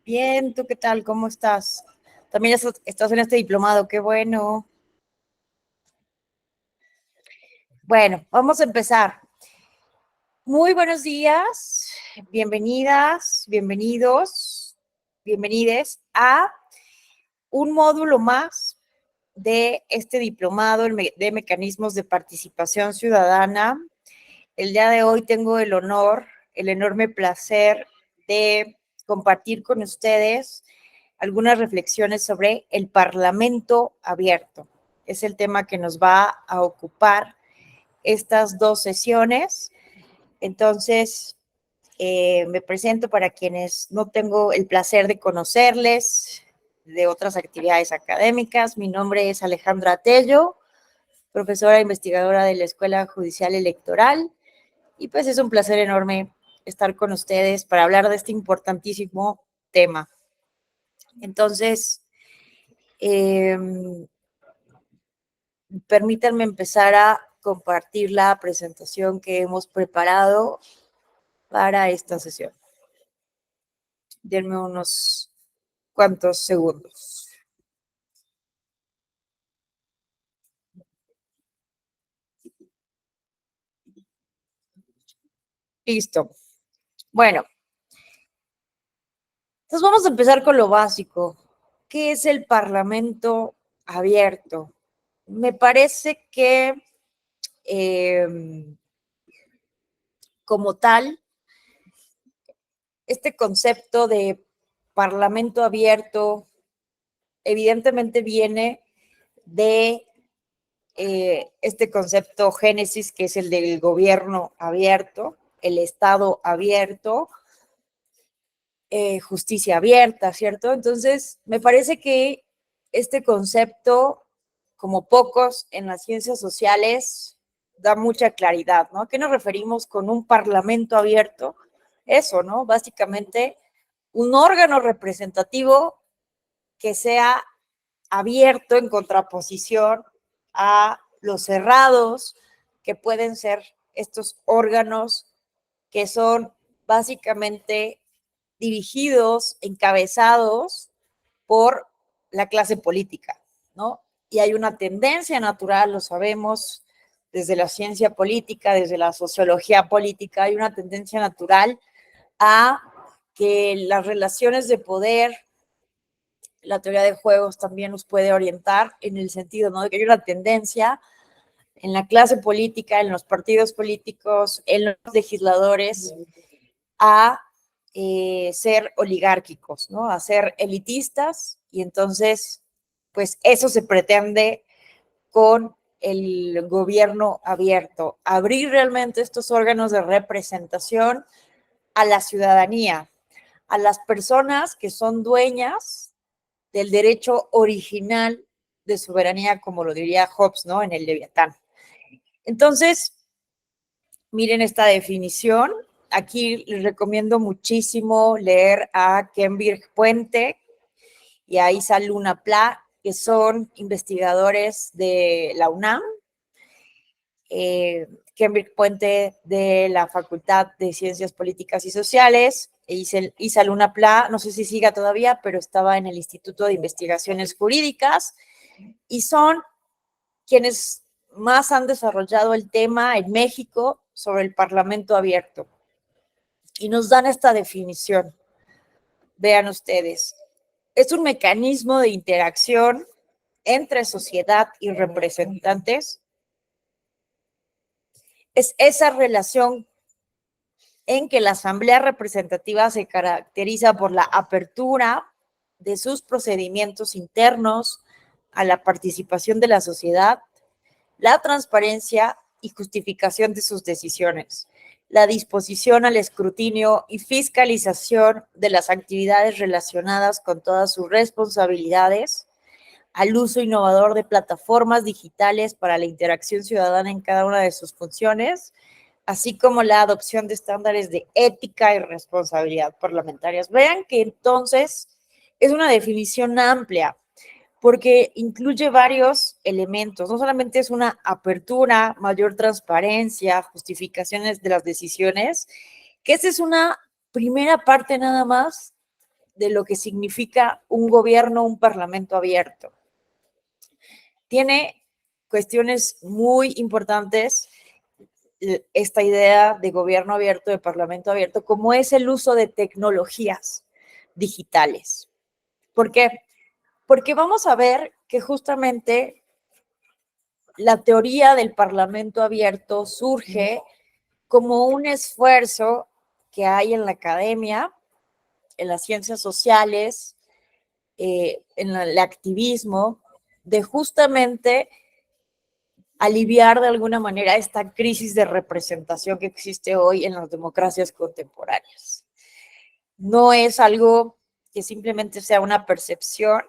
Bien, ¿tú qué tal? ¿Cómo estás? También estás en este diplomado, qué bueno. Bueno, vamos a empezar. Muy buenos días, bienvenidas, bienvenidos, bienvenides a un módulo más de este diplomado de mecanismos de participación ciudadana. El día de hoy tengo el honor, el enorme placer de compartir con ustedes algunas reflexiones sobre el Parlamento abierto. Es el tema que nos va a ocupar estas dos sesiones. Entonces, me presento para quienes no tengo el placer de conocerles de otras actividades académicas. Mi nombre es Alejandra Tello, profesora investigadora de la Escuela Judicial Electoral, y pues es un placer enorme estar con ustedes para hablar de este importantísimo tema. Entonces, permítanme empezar a compartir la presentación que hemos preparado para esta sesión. Denme unos cuantos segundos. Listo. Bueno, entonces vamos a empezar con lo básico. ¿Qué es el Parlamento abierto? Me parece que como tal, este concepto de Parlamento abierto evidentemente viene de este concepto génesis, que es el del gobierno abierto, el Estado abierto, justicia abierta, ¿cierto? Entonces, me parece que este concepto, como pocos en las ciencias sociales, da mucha claridad, ¿no? ¿A qué nos referimos con un parlamento abierto? Eso, ¿no? Básicamente, un órgano representativo que sea abierto en contraposición a los cerrados que pueden ser estos órganos que son básicamente dirigidos, encabezados por la clase política, ¿no? Y hay una tendencia natural, lo sabemos, desde la ciencia política, desde la sociología política, hay una tendencia natural a que las relaciones de poder, la teoría de juegos también nos puede orientar en el sentido, ¿no?, de que hay una tendencia en la clase política, en los partidos políticos, en los legisladores, a ser oligárquicos, ¿no?, a ser elitistas, y entonces, pues eso se pretende con el gobierno abierto, abrir realmente estos órganos de representación a la ciudadanía, a las personas que son dueñas del derecho original de soberanía, como lo diría Hobbes, ¿no?, en el Leviatán. Entonces, miren esta definición. Aquí les recomiendo muchísimo leer a Kenvirg Puente y a Isa Luna Pla, que son investigadores de la UNAM. Kenvirg Puente de la Facultad de Ciencias Políticas y Sociales, Isa Luna Pla, no sé si siga todavía, pero estaba en el Instituto de Investigaciones Jurídicas, y son quienes más han desarrollado el tema en México sobre el Parlamento abierto. Y nos dan esta definición. Vean ustedes, es un mecanismo de interacción entre sociedad y representantes. Es esa relación en que la Asamblea Representativa se caracteriza por la apertura de sus procedimientos internos a la participación de la sociedad, la transparencia y justificación de sus decisiones, la disposición al escrutinio y fiscalización de las actividades relacionadas con todas sus responsabilidades, al uso innovador de plataformas digitales para la interacción ciudadana en cada una de sus funciones, así como la adopción de estándares de ética y responsabilidad parlamentarias. Vean que entonces es una definición amplia, porque incluye varios elementos. No solamente es una apertura, mayor transparencia, justificaciones de las decisiones, que esa es una primera parte nada más de lo que significa un gobierno, un parlamento abierto. Tiene cuestiones muy importantes esta idea de gobierno abierto, de parlamento abierto, como es el uso de tecnologías digitales. ¿Por qué? Porque vamos a ver que justamente la teoría del parlamento abierto surge como un esfuerzo que hay en la academia, en las ciencias sociales, en el activismo, de justamente aliviar de alguna manera esta crisis de representación que existe hoy en las democracias contemporáneas. No es algo que simplemente sea una percepción,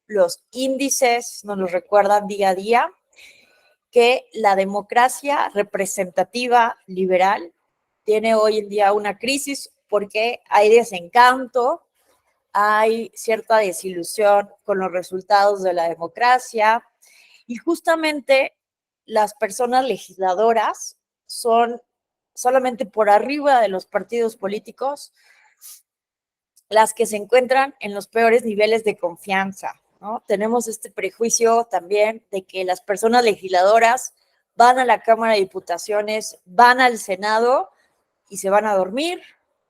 los índices nos lo recuerdan día a día, que la democracia representativa liberal tiene hoy en día una crisis porque hay desencanto, hay cierta desilusión con los resultados de la democracia y justamente las personas legisladoras son solamente por arriba de los partidos políticos las que se encuentran en los peores niveles de confianza, ¿no? Tenemos este prejuicio también de que las personas legisladoras van a la Cámara de Diputaciones, van al Senado y se van a dormir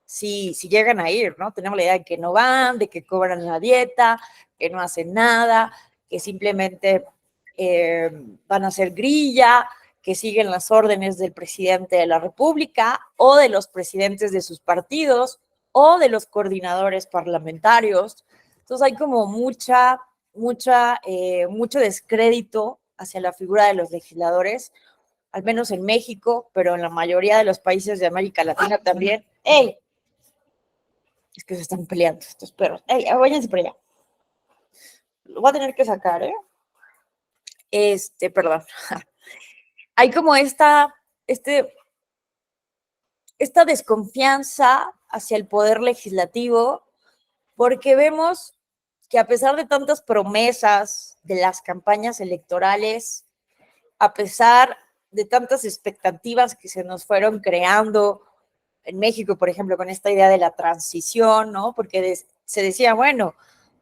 si llegan a ir, ¿no? Tenemos la idea de que no van, de que cobran la dieta, que no hacen nada, que simplemente van a hacer grilla, que siguen las órdenes del presidente de la República o de los presidentes de sus partidos o de los coordinadores parlamentarios. Entonces hay como mucho descrédito hacia la figura de los legisladores, al menos en México, pero en la mayoría de los países de América Latina también. ¡Ey! Es que se están peleando estos perros. ¡Ey! Váyanse por allá. Lo voy a tener que sacar, ¿eh? Perdón. Hay como esta desconfianza hacia el poder legislativo, porque vemos que a pesar de tantas promesas de las campañas electorales, a pesar de tantas expectativas que se nos fueron creando en México, por ejemplo, con esta idea de la transición, ¿no? Porque se decía, bueno,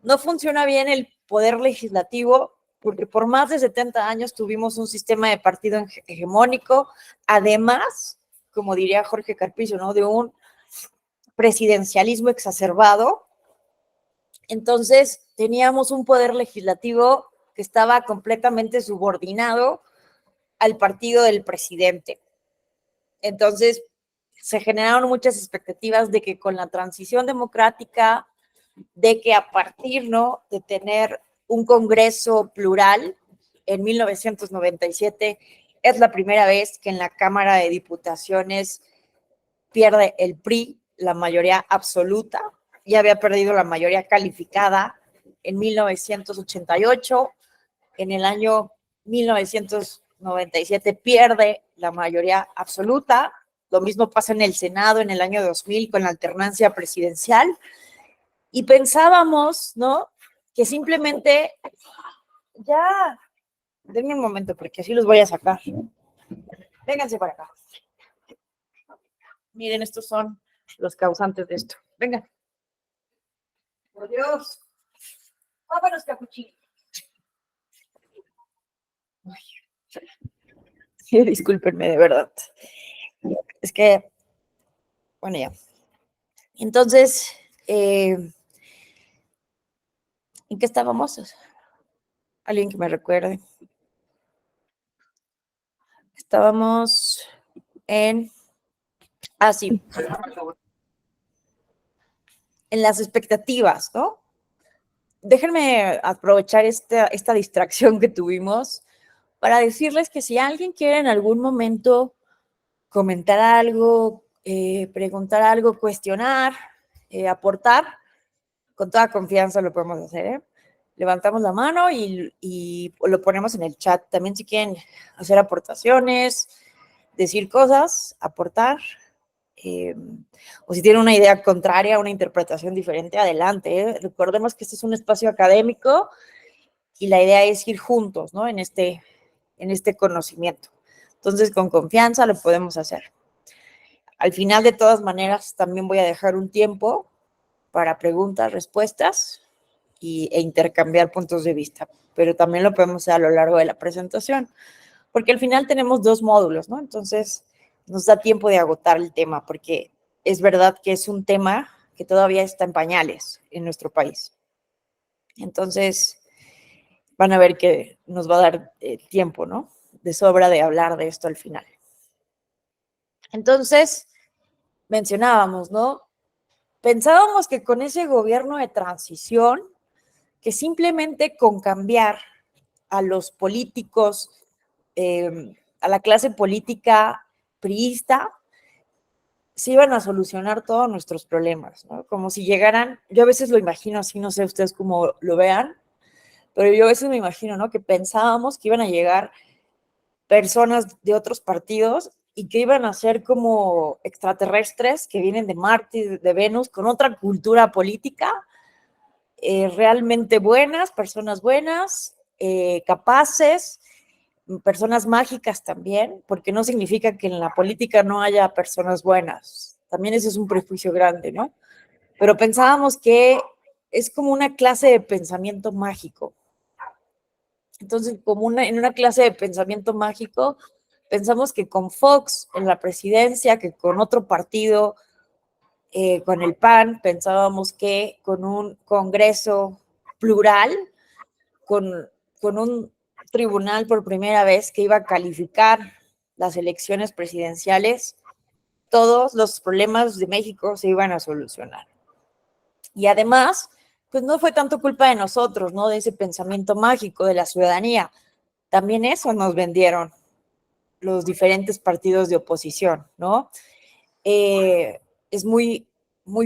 no funciona bien el poder legislativo porque por más de 70 años tuvimos un sistema de partido hegemónico, además, como diría Jorge Carpizo, ¿no? De un presidencialismo exacerbado. Entonces, teníamos un poder legislativo que estaba completamente subordinado al partido del presidente. Entonces, se generaron muchas expectativas de que con la transición democrática, de que a partir, ¿no?, de tener un Congreso plural en 1997, es la primera vez que en la Cámara de Diputaciones pierde el PRI la mayoría absoluta, ya había perdido la mayoría calificada en 1988, en el año 1997 pierde la mayoría absoluta, lo mismo pasa en el Senado en el año 2000 con la alternancia presidencial, y pensábamos, ¿no?, que simplemente ya, denme un momento porque así los voy a sacar. Vénganse para acá. Miren, estos son los causantes de esto. Vengan. Por Dios. Vámonos, capuchino. Sí, discúlpenme, de verdad. Es que, bueno, ya. Entonces, ¿en qué estábamos? Alguien que me recuerde. Estábamos en... Ah, sí. En las expectativas, ¿no? Déjenme aprovechar esta distracción que tuvimos para decirles que si alguien quiere en algún momento comentar algo, preguntar algo, cuestionar, aportar, con toda confianza lo podemos hacer, ¿eh? Levantamos la mano y lo ponemos en el chat. También si quieren hacer aportaciones, decir cosas, aportar, o si tienen una idea contraria, una interpretación diferente, adelante, ¿eh? Recordemos que este es un espacio académico y la idea es ir juntos, ¿no?, en este conocimiento. Entonces, con confianza lo podemos hacer. Al final, de todas maneras, también voy a dejar un tiempo para preguntas, respuestas e intercambiar puntos de vista, pero también lo podemos hacer a lo largo de la presentación, porque al final tenemos 2 módulos, ¿no? Entonces nos da tiempo de agotar el tema, porque es verdad que es un tema que todavía está en pañales en nuestro país. Entonces van a ver que nos va a dar tiempo, ¿no? De sobra de hablar de esto al final. Entonces, mencionábamos, ¿no? Pensábamos que con ese gobierno de transición, que simplemente con cambiar a los políticos, a la clase política priista, se iban a solucionar todos nuestros problemas, ¿no? Como si llegaran, yo a veces lo imagino así, no sé ustedes cómo lo vean, pero yo a veces me imagino, ¿no? Que pensábamos que iban a llegar personas de otros partidos y que iban a ser como extraterrestres que vienen de Marte, de Venus, con otra cultura política, realmente buenas, personas buenas, capaces, personas mágicas también, porque no significa que en la política no haya personas buenas. También ese es un prejuicio grande, ¿no? Pero pensábamos que es como una clase de pensamiento mágico. Entonces, como en una clase de pensamiento mágico, pensamos que con Fox en la presidencia, que con otro partido, con el PAN, pensábamos que con un Congreso plural, con un tribunal por primera vez que iba a calificar las elecciones presidenciales, todos los problemas de México se iban a solucionar. Y además, pues no fue tanto culpa de nosotros, ¿no? De ese pensamiento mágico de la ciudadanía. También eso nos vendieron los diferentes partidos de oposición, ¿no? Es muy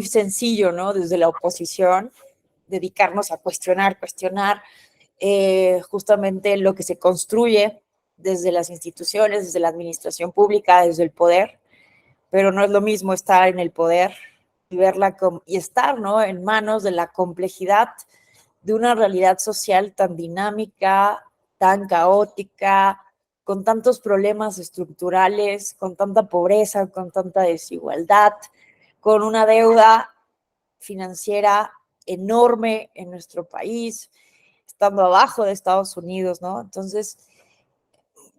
sencillo, ¿no? Desde la oposición, dedicarnos a cuestionar justamente lo que se construye desde las instituciones, desde la administración pública, desde el poder, pero no es lo mismo estar en el poder y verla y estar, ¿no? En manos de la complejidad de una realidad social tan dinámica, tan caótica, con tantos problemas estructurales, con tanta pobreza, con tanta desigualdad, con una deuda financiera enorme en nuestro país, estando abajo de Estados Unidos, ¿no? Entonces,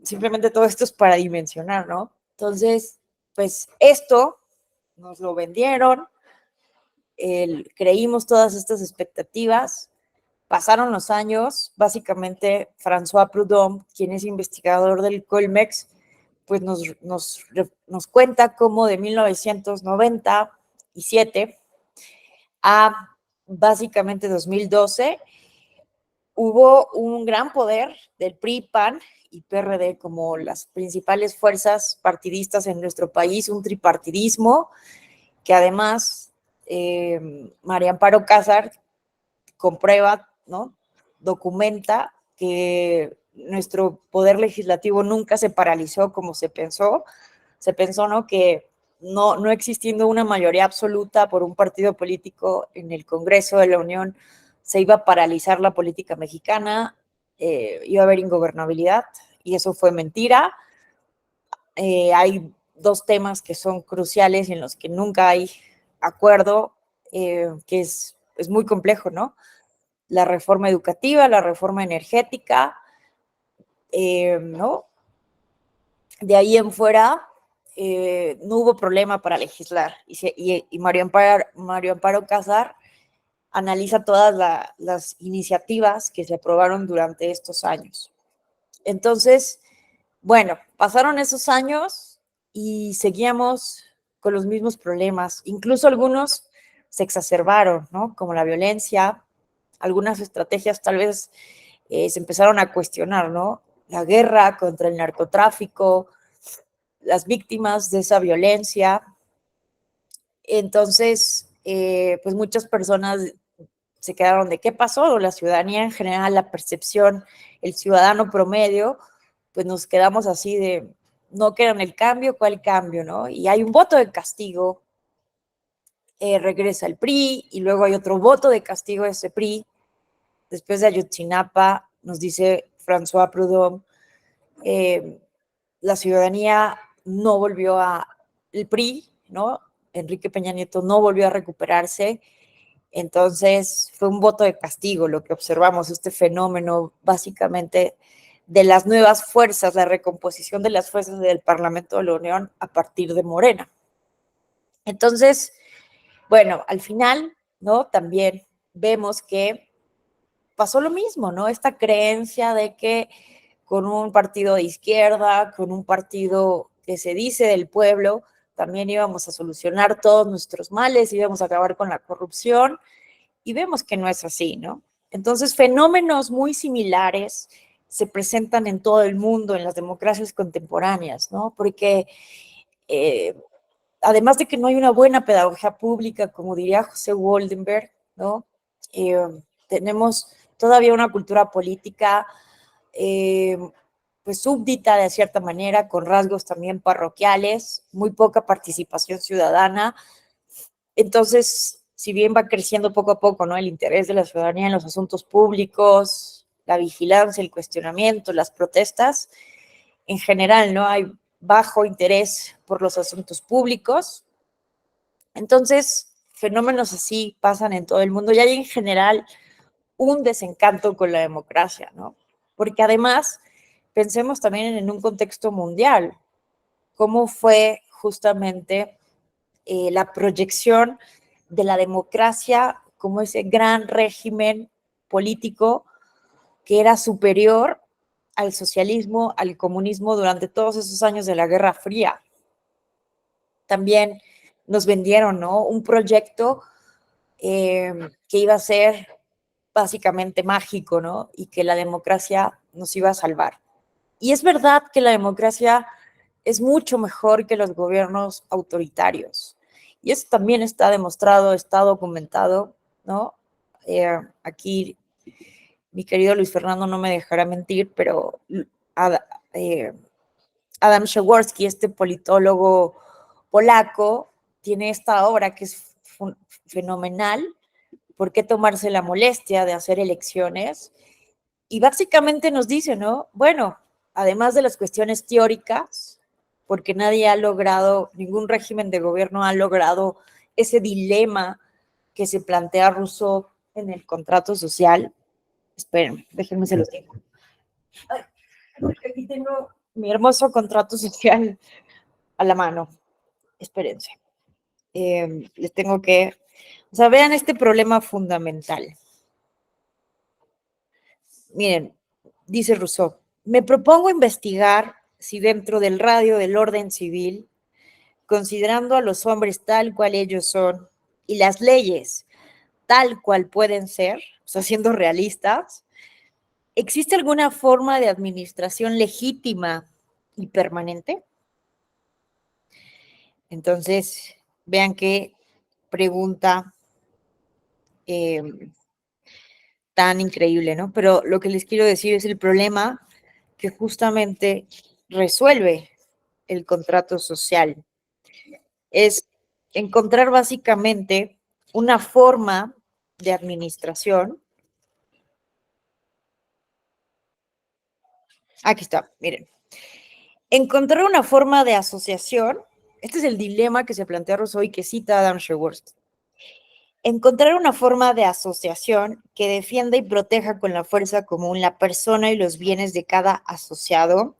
simplemente todo esto es para dimensionar, ¿no? Entonces, pues esto nos lo vendieron, creímos todas estas expectativas, pasaron los años, básicamente François Proudhon, quien es investigador del Colmex, pues nos cuenta cómo de 1997 a básicamente 2012 hubo un gran poder del PRI, PAN y PRD como las principales fuerzas partidistas en nuestro país, un tripartidismo que además María Amparo Casar comprueba, ¿no? Documenta que nuestro poder legislativo nunca se paralizó como se pensó, ¿no? Que no existiendo una mayoría absoluta por un partido político en el Congreso de la Unión, se iba a paralizar la política mexicana, iba a haber ingobernabilidad, y eso fue mentira. Hay 2 temas que son cruciales y en los que nunca hay acuerdo, que es muy complejo, ¿no? La reforma educativa, la reforma energética, ¿no? De ahí en fuera, no hubo problema para legislar. Y Mario Amparo Casar analiza todas las iniciativas que se aprobaron durante estos años. Entonces, bueno, pasaron esos años y seguíamos con los mismos problemas. Incluso algunos se exacerbaron, ¿no? Como la violencia, algunas estrategias tal vez se empezaron a cuestionar, ¿no? La guerra contra el narcotráfico, las víctimas de esa violencia. Entonces, pues muchas personas se quedaron de qué pasó, la ciudadanía en general, la percepción, el ciudadano promedio, pues nos quedamos así de, no quieren el cambio, ¿cuál cambio, no? Y hay un voto de castigo, regresa el PRI, y luego hay otro voto de castigo de ese PRI, después de Ayotzinapa, nos dice François Proudhon, la ciudadanía no volvió el PRI, ¿no? Enrique Peña Nieto no volvió a recuperarse Entonces fue un voto de castigo lo que observamos, este fenómeno básicamente de las nuevas fuerzas, la recomposición de las fuerzas del Parlamento de la Unión a partir de Morena. Entonces, bueno, al final, ¿no? También vemos que pasó lo mismo, ¿no? Esta creencia de que con un partido de izquierda, con un partido que se dice del pueblo, también íbamos a solucionar todos nuestros males, íbamos a acabar con la corrupción, y vemos que no es así, ¿no? Entonces, fenómenos muy similares se presentan en todo el mundo, en las democracias contemporáneas, ¿no? Porque eh, además de que no hay una buena pedagogía pública, como diría José Woldenberg, ¿no? Eh, tenemos todavía una cultura política eh, pues súbdita de cierta manera, con rasgos también parroquiales, muy poca participación ciudadana. Entonces, si bien va creciendo poco a poco, ¿no? El interés de la ciudadanía en los asuntos públicos, la vigilancia, el cuestionamiento, las protestas, en general, ¿no? Hay bajo interés por los asuntos públicos. Entonces, fenómenos así pasan en todo el mundo y hay en general un desencanto con la democracia, ¿no? Porque además, pensemos también en un contexto mundial, cómo fue justamente la proyección de la democracia como ese gran régimen político que era superior al socialismo, al comunismo durante todos esos años de la Guerra Fría. También nos vendieron, ¿no? Un proyecto que iba a ser básicamente mágico, ¿no? Y que la democracia nos iba a salvar. Y es verdad que la democracia es mucho mejor que los gobiernos autoritarios. Y eso también está demostrado, está documentado, ¿no? Aquí mi querido Luis Fernando no me dejará mentir, pero eh, Adam Przeworski, este politólogo polaco, tiene esta obra que es fenomenal. ¿Por qué tomarse la molestia de hacer elecciones? Y básicamente nos dice, ¿no? Bueno, además de las cuestiones teóricas, porque nadie ha logrado, ningún régimen de gobierno ha logrado ese dilema que se plantea Rousseau en el contrato social. Esperen, déjenme se los digo. Aquí tengo mi hermoso contrato social a la mano. Espérense. Les tengo que, o sea, vean este problema fundamental. Miren, dice Rousseau, me propongo investigar si dentro del radio del orden civil, considerando a los hombres tal cual ellos son y las leyes tal cual pueden ser, o sea, siendo realistas, ¿existe alguna forma de administración legítima y permanente? Entonces, vean qué pregunta eh, tan increíble, ¿no? Pero lo que les quiero decir es el problema que justamente resuelve el contrato social. Es encontrar básicamente una forma de administración. Aquí está, miren. Encontrar una forma de asociación. Este es el dilema que se plantea Rousseau y que cita Adam Przeworski. Encontrar una forma de asociación que defienda y proteja con la fuerza común la persona y los bienes de cada asociado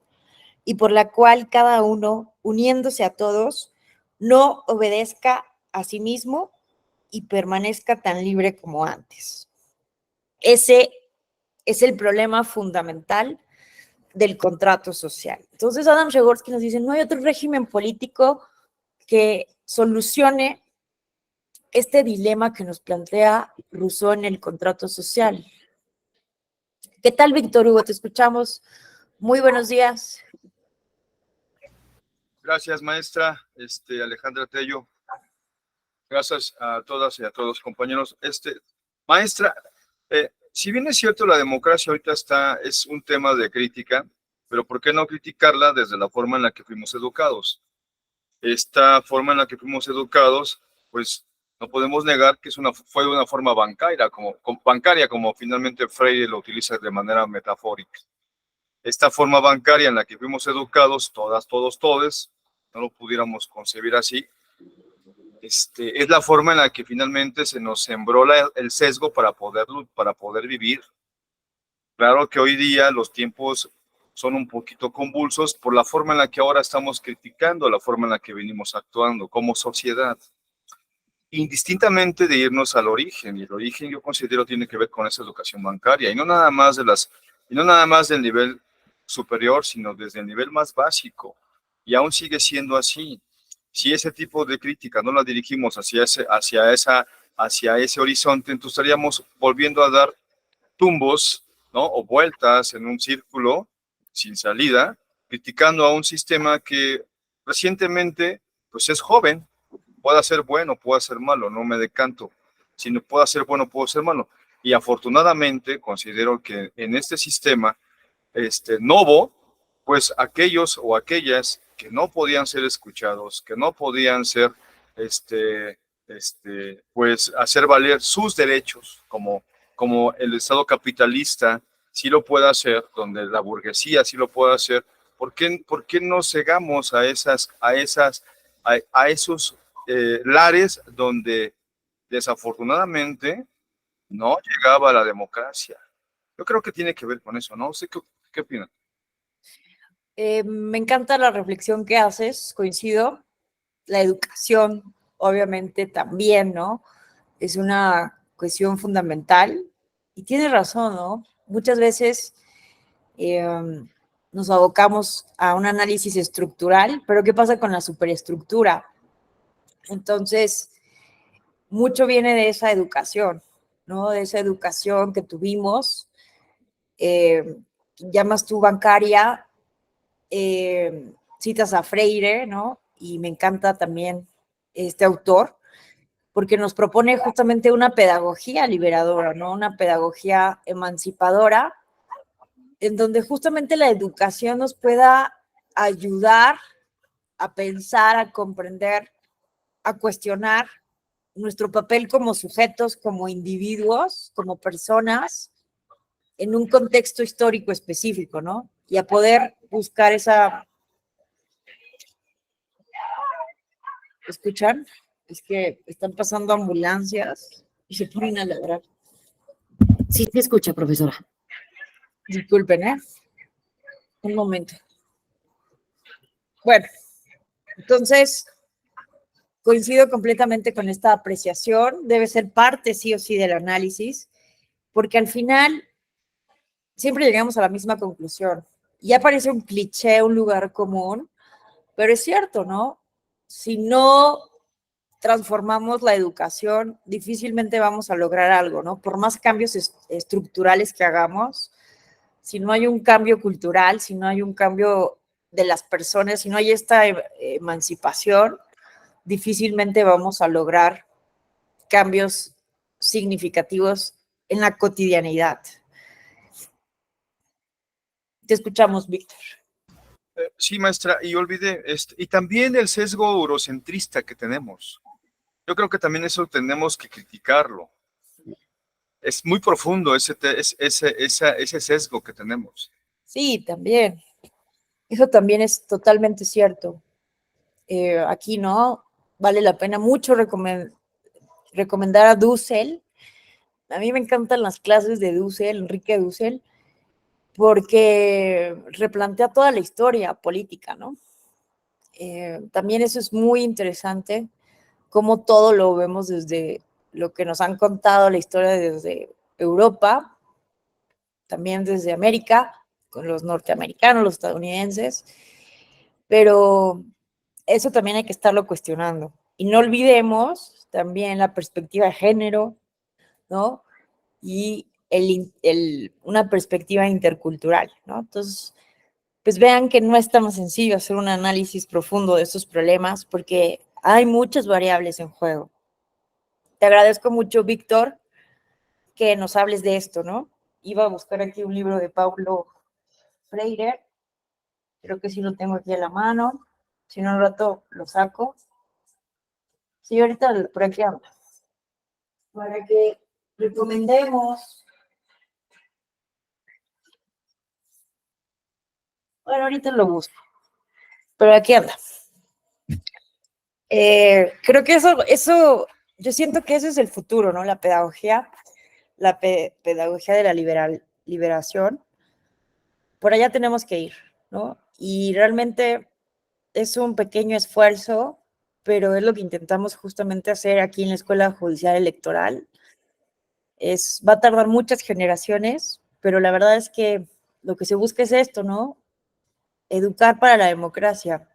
y por la cual cada uno, uniéndose a todos, no obedezca a sí mismo y permanezca tan libre como antes. Ese es el problema fundamental del contrato social. Entonces Adam Przeworski nos dice, no hay otro régimen político que solucione este dilema que nos plantea Rousseau en el contrato social. ¿Qué tal, Víctor Hugo? Te escuchamos. Muy buenos días. Gracias, maestra Alejandra Tello. Gracias a todas y a todos, compañeros. Maestra, si bien es cierto, la democracia ahorita es un tema de crítica, pero ¿por qué no criticarla desde la forma en la que fuimos educados? Esta forma en la que fuimos educados, pues no podemos negar que fue una forma bancaria, como finalmente Freire lo utiliza de manera metafórica. Esta forma bancaria en la que fuimos educados, todas, todos, todes, no lo pudiéramos concebir así, es la forma en la que finalmente se nos sembró el sesgo para poder vivir. Claro que hoy día los tiempos son un poquito convulsos por la forma en la que ahora estamos criticando, la forma en la que venimos actuando como sociedad, indistintamente de irnos al origen. Y el origen yo considero tiene que ver con esa educación bancaria y no nada más y no nada más del nivel superior, sino desde el nivel más básico. Y aún sigue siendo así. Si ese tipo de crítica no la dirigimos hacia ese horizonte, entonces estaríamos volviendo a dar tumbos, ¿no? O vueltas en un círculo sin salida, criticando a un sistema que recientemente, pues es joven, puede ser bueno, puede ser malo, no me decanto, sino puede ser bueno, puede ser malo. Y afortunadamente considero que en este sistema, novo, pues aquellos o aquellas que no podían ser escuchados, que no podían ser, pues hacer valer sus derechos como el Estado capitalista sí lo puede hacer, donde la burguesía sí lo puede hacer. Por qué no cegamos a esos lares donde desafortunadamente no llegaba la democracia? Yo creo que tiene que ver con eso, ¿no? ¿Usted qué opina? Me encanta la reflexión que haces, coincido. La educación, obviamente, también, ¿no? Es una cuestión fundamental y tienes razón, ¿no? Muchas veces nos abocamos a un análisis estructural, pero ¿qué pasa con la superestructura? Entonces, mucho viene de esa educación, ¿no? De esa educación que tuvimos, llamas tú bancaria, citas a Freire, ¿no? Y me encanta también este autor, porque nos propone justamente una pedagogía liberadora, ¿no? Una pedagogía emancipadora, en donde justamente la educación nos pueda ayudar a pensar, a comprender, a cuestionar nuestro papel como sujetos, como individuos, como personas, en un contexto histórico específico, ¿no? Y a poder buscar esa... ¿Escuchan? Es que están pasando ambulancias y se ponen a ladrar. Sí, te escucha, profesora. Disculpen, ¿eh? Un momento. Bueno, entonces coincido completamente con esta apreciación. Debe ser parte, sí o sí, del análisis, porque al final siempre llegamos a la misma conclusión. Ya parece un cliché, un lugar común, pero es cierto, ¿no? Si no transformamos la educación, difícilmente vamos a lograr algo, ¿no? Por más cambios estructurales que hagamos, si no hay un cambio cultural, si no hay un cambio de las personas, si no hay esta emancipación, difícilmente vamos a lograr cambios significativos en la cotidianidad. Te escuchamos, Víctor. Sí, maestra, y olvide, y también el sesgo eurocentrista que tenemos. Yo creo que también eso tenemos que criticarlo. Es muy profundo ese sesgo que tenemos. Sí, también. Eso también es totalmente cierto. Aquí, ¿no? Vale la pena mucho recomendar a Dussel. A mí me encantan las clases de Dussel, Enrique Dussel, porque replantea toda la historia política, ¿no? También eso es muy interesante, cómo todo lo vemos desde lo que nos han contado la historia desde Europa, también desde América, con los norteamericanos, los estadounidenses, pero eso también hay que estarlo cuestionando. Y no olvidemos también la perspectiva de género, ¿no? Y una perspectiva intercultural, ¿no? Entonces, pues vean que no es tan sencillo hacer un análisis profundo de estos problemas porque hay muchas variables en juego. Te agradezco mucho, Víctor, que nos hables de esto, ¿no? Iba a buscar aquí un libro de Paulo Freire, creo que sí lo tengo aquí a la mano, si no, un rato lo saco. Sí, ahorita por aquí anda. Para que recomendemos. Bueno, ahorita lo busco, pero aquí anda. Creo que eso, yo siento que eso es el futuro, ¿no? La pedagogía de la liberación. Por allá tenemos que ir, ¿no? Y realmente es un pequeño esfuerzo, pero es lo que intentamos justamente hacer aquí en la Escuela Judicial Electoral. Va a tardar muchas generaciones, pero la verdad es que lo que se busca es esto, ¿no? Educar para la democracia.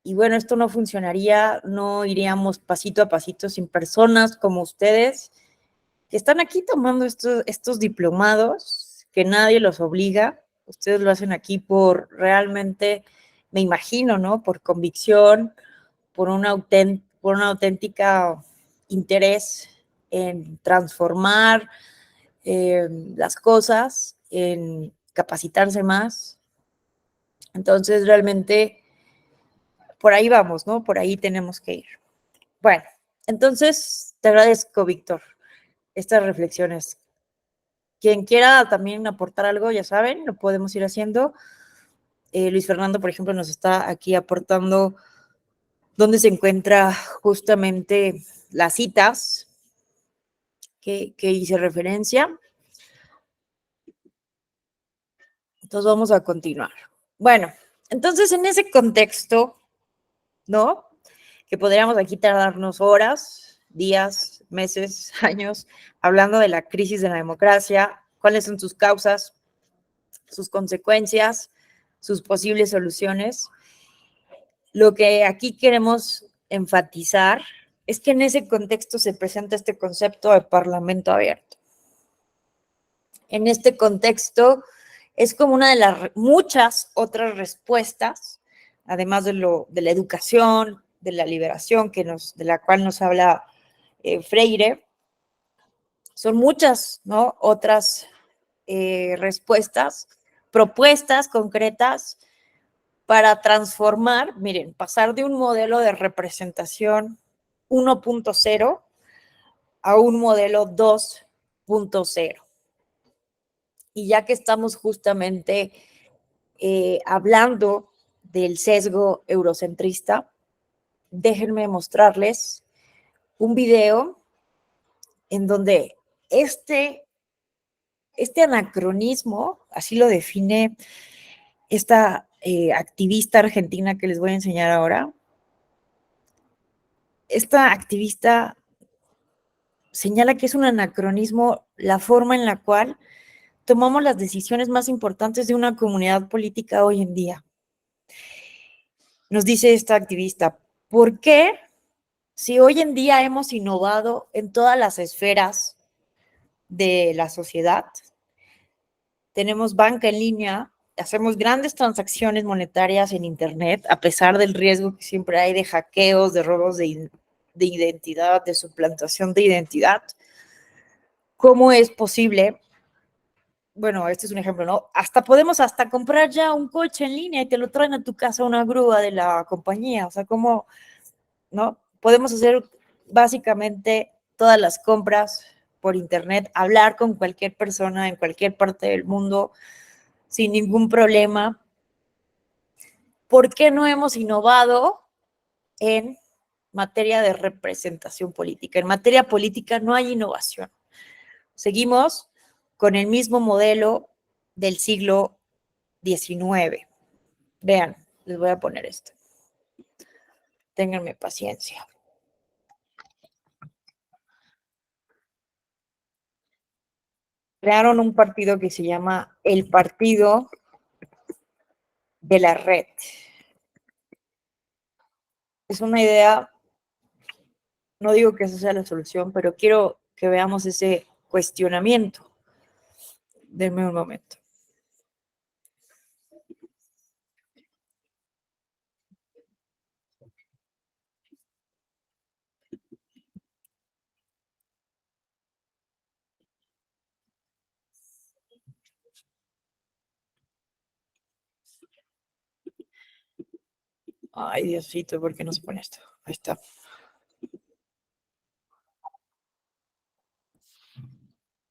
Y bueno, esto no funcionaría, no iríamos pasito a pasito sin personas como ustedes que están aquí tomando estos diplomados, que nadie los obliga. Ustedes lo hacen aquí por realmente, me imagino, ¿no? Por convicción, por por una auténtica interés en transformar las cosas, en capacitarse más. Entonces, realmente, por ahí vamos, ¿no? Por ahí tenemos que ir. Bueno, entonces, te agradezco, Víctor, estas reflexiones. Quien quiera también aportar algo, ya saben, lo podemos ir haciendo. Luis Fernando, por ejemplo, nos está aquí aportando dónde se encuentra justamente las citas que hice referencia. Entonces vamos a continuar. Bueno, entonces en ese contexto, ¿no? Que podríamos aquí tardarnos horas, días, meses, años, hablando de la crisis de la democracia, cuáles son sus causas, sus consecuencias, sus posibles soluciones. Lo que aquí queremos enfatizar es que en ese contexto se presenta este concepto de parlamento abierto. En este contexto es como una de las muchas otras respuestas, además de la educación, de la liberación de la cual nos habla Freire, son muchas, ¿no? Otras respuestas, propuestas concretas para transformar, miren, pasar de un modelo de representación 1.0 a un modelo 2.0. Y ya que estamos justamente hablando del sesgo eurocentrista, déjenme mostrarles un video en donde este anacronismo, así lo define esta activista argentina que les voy a enseñar ahora. Esta activista señala que es un anacronismo la forma en la cual tomamos las decisiones más importantes de una comunidad política hoy en día. Nos dice esta activista, ¿por qué si hoy en día hemos innovado en todas las esferas de la sociedad, tenemos banca en línea, hacemos grandes transacciones monetarias en Internet, a pesar del riesgo que siempre hay de hackeos, de robos de identidad, de suplantación de identidad? ¿Cómo es posible? Bueno, este es un ejemplo, ¿no? Podemos comprar ya un coche en línea y te lo traen a tu casa una grúa de la compañía. O sea, ¿cómo, no? Podemos hacer básicamente todas las compras por Internet, hablar con cualquier persona en cualquier parte del mundo sin ningún problema. ¿Por qué no hemos innovado en materia de representación política? En materia política no hay innovación. Seguimos con el mismo modelo del siglo XIX. Vean, les voy a poner esto. Ténganme paciencia. Crearon un partido que se llama el Partido de la Red. Es una idea, no digo que esa sea la solución, pero quiero que veamos ese cuestionamiento. Denme un momento. Ay, Diosito, ¿por qué no se pone esto? Ahí está.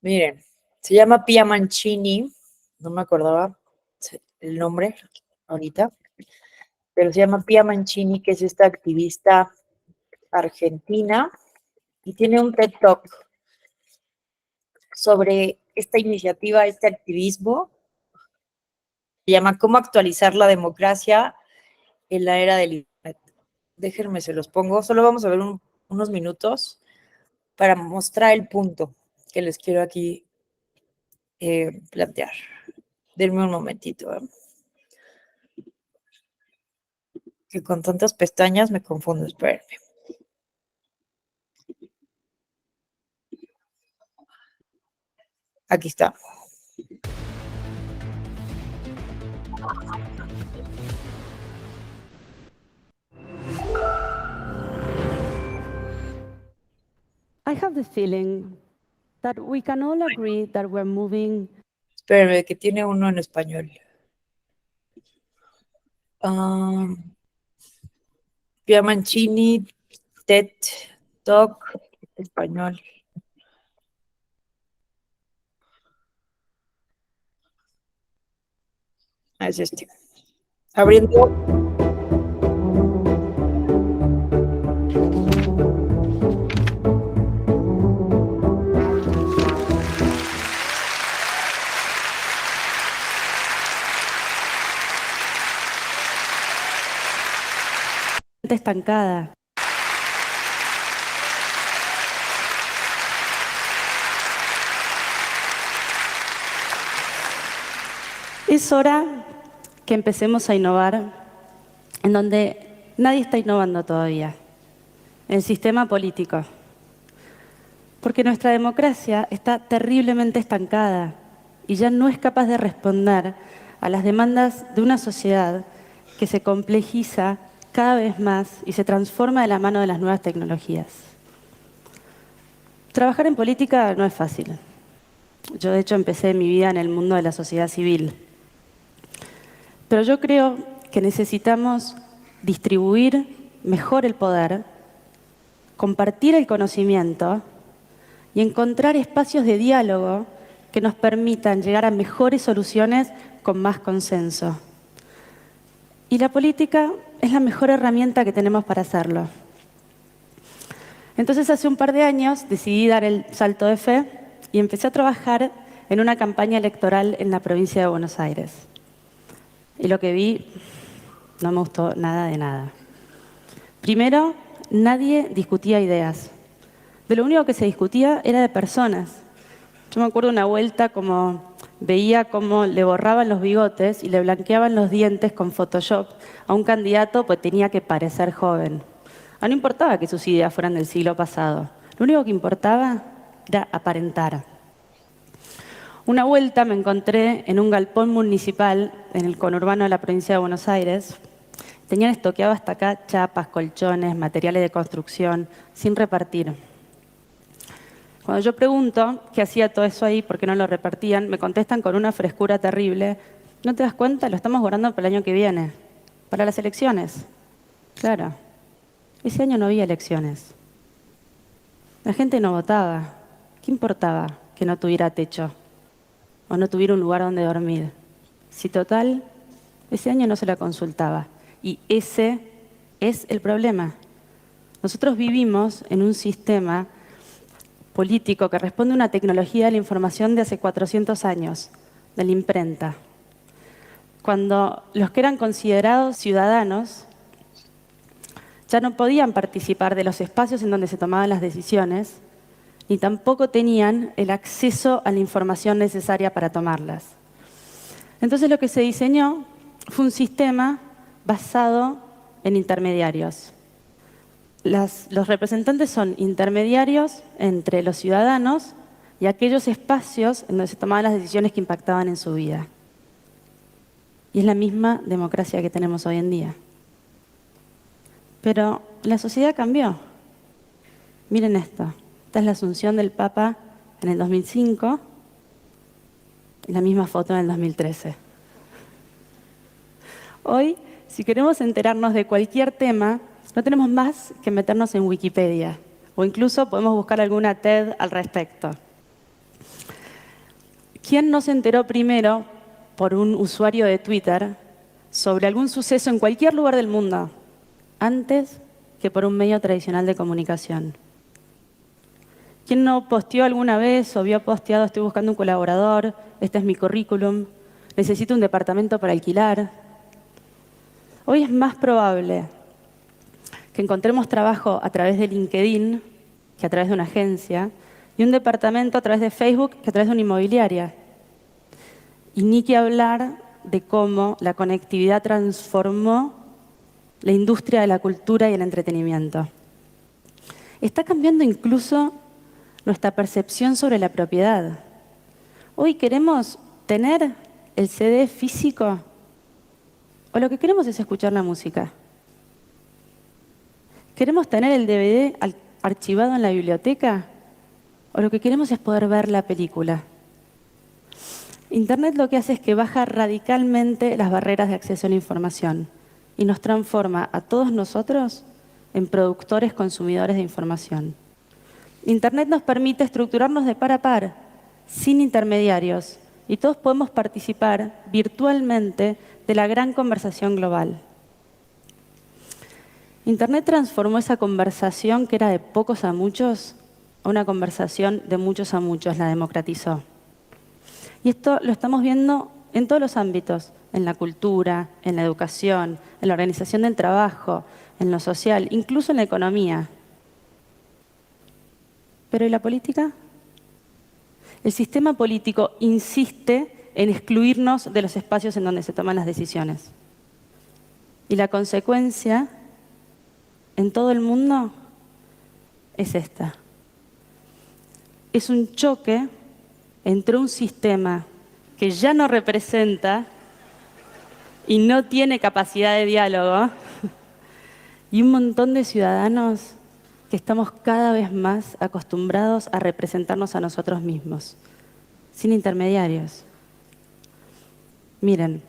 Miren, se llama Pia Mancini, no me acordaba el nombre ahorita. pero se llama Pia Mancini, que es esta activista argentina, y tiene un TED Talk sobre esta iniciativa, este activismo, se llama ¿Cómo actualizar la democracia en la era del Internet? Déjenme, se los pongo, solo vamos a ver unos minutos para mostrar el punto que les quiero aquí plantear. Denme un momentito, que con tantas pestañas me confundo, espérenme. Aquí está. I have the feeling that we can all agree that we're moving. Espérenme, que tiene uno en español. Pia Mancini, TED Talk, español. Es este. Abriendo. Estancada. Es hora que empecemos a innovar en donde nadie está innovando todavía, en el sistema político. Porque nuestra democracia está terriblemente estancada y ya no es capaz de responder a las demandas de una sociedad que se complejiza cada vez más y se transforma de la mano de las nuevas tecnologías. Trabajar en política no es fácil. Yo, de hecho, empecé mi vida en el mundo de la sociedad civil. Pero yo creo que necesitamos distribuir mejor el poder, compartir el conocimiento y encontrar espacios de diálogo que nos permitan llegar a mejores soluciones con más consenso. Y la política es la mejor herramienta que tenemos para hacerlo. Entonces, hace un par de años decidí dar el salto de fe y empecé a trabajar en una campaña electoral en la provincia de Buenos Aires. Y lo que vi no me gustó nada de nada. Primero, nadie discutía ideas. De lo único que se discutía era de personas. Yo me acuerdo una vuelta veía cómo le borraban los bigotes y le blanqueaban los dientes con Photoshop a un candidato, pues tenía que parecer joven. No importaba que sus ideas fueran del siglo pasado. Lo único que importaba era aparentar. Una vuelta me encontré en un galpón municipal en el conurbano de la provincia de Buenos Aires. Tenían estoqueado hasta acá chapas, colchones, materiales de construcción, sin repartir. Cuando yo pregunto qué hacía todo eso ahí, por qué no lo repartían, me contestan con una frescura terrible. ¿No te das cuenta? Lo estamos guardando para el año que viene, para las elecciones. Claro, ese año no había elecciones. La gente no votaba. ¿Qué importaba que no tuviera techo o no tuviera un lugar donde dormir? Si total, ese año no se la consultaba. Y ese es el problema. Nosotros vivimos en un sistema político que responde a una tecnología de la información de hace 400 años, de la imprenta. Cuando los que eran considerados ciudadanos ya no podían participar de los espacios en donde se tomaban las decisiones, ni tampoco tenían el acceso a la información necesaria para tomarlas. Entonces lo que se diseñó fue un sistema basado en intermediarios. Los representantes son intermediarios entre los ciudadanos y aquellos espacios en donde se tomaban las decisiones que impactaban en su vida. Y es la misma democracia que tenemos hoy en día. Pero la sociedad cambió. Miren esto. Esta es la asunción del Papa en el 2005 y la misma foto en el 2013. Hoy, si queremos enterarnos de cualquier tema, no tenemos más que meternos en Wikipedia o incluso podemos buscar alguna TED al respecto. ¿Quién no se enteró primero por un usuario de Twitter sobre algún suceso en cualquier lugar del mundo antes que por un medio tradicional de comunicación. ¿Quién no posteó alguna vez o vio posteado: estoy buscando un colaborador, este es mi currículum, necesito un departamento para alquilar? Hoy es más probable que encontremos trabajo a través de LinkedIn que a través de una agencia, y un departamento a través de Facebook que a través de una inmobiliaria. Y ni que hablar de cómo la conectividad transformó la industria de la cultura y el entretenimiento. Está cambiando incluso nuestra percepción sobre la propiedad. Hoy queremos tener el CD físico o lo que queremos es escuchar la música. ¿Queremos tener el DVD archivado en la biblioteca o lo que queremos es poder ver la película? Internet lo que hace es que baja radicalmente las barreras de acceso a la información y nos transforma a todos nosotros en productores consumidores de información. Internet nos permite estructurarnos de par a par, sin intermediarios, y todos podemos participar virtualmente de la gran conversación global. Internet transformó esa conversación que era de pocos a muchos a una conversación de muchos a muchos, la democratizó. Y esto lo estamos viendo en todos los ámbitos, en la cultura, en la educación, en la organización del trabajo, en lo social, incluso en la economía. ¿Pero y la política? El sistema político insiste en excluirnos de los espacios en donde se toman las decisiones. Y la consecuencia en todo el mundo es esta. Es un choque entre un sistema que ya no representa y no tiene capacidad de diálogo y un montón de ciudadanos que estamos cada vez más acostumbrados a representarnos a nosotros mismos, sin intermediarios. Miren,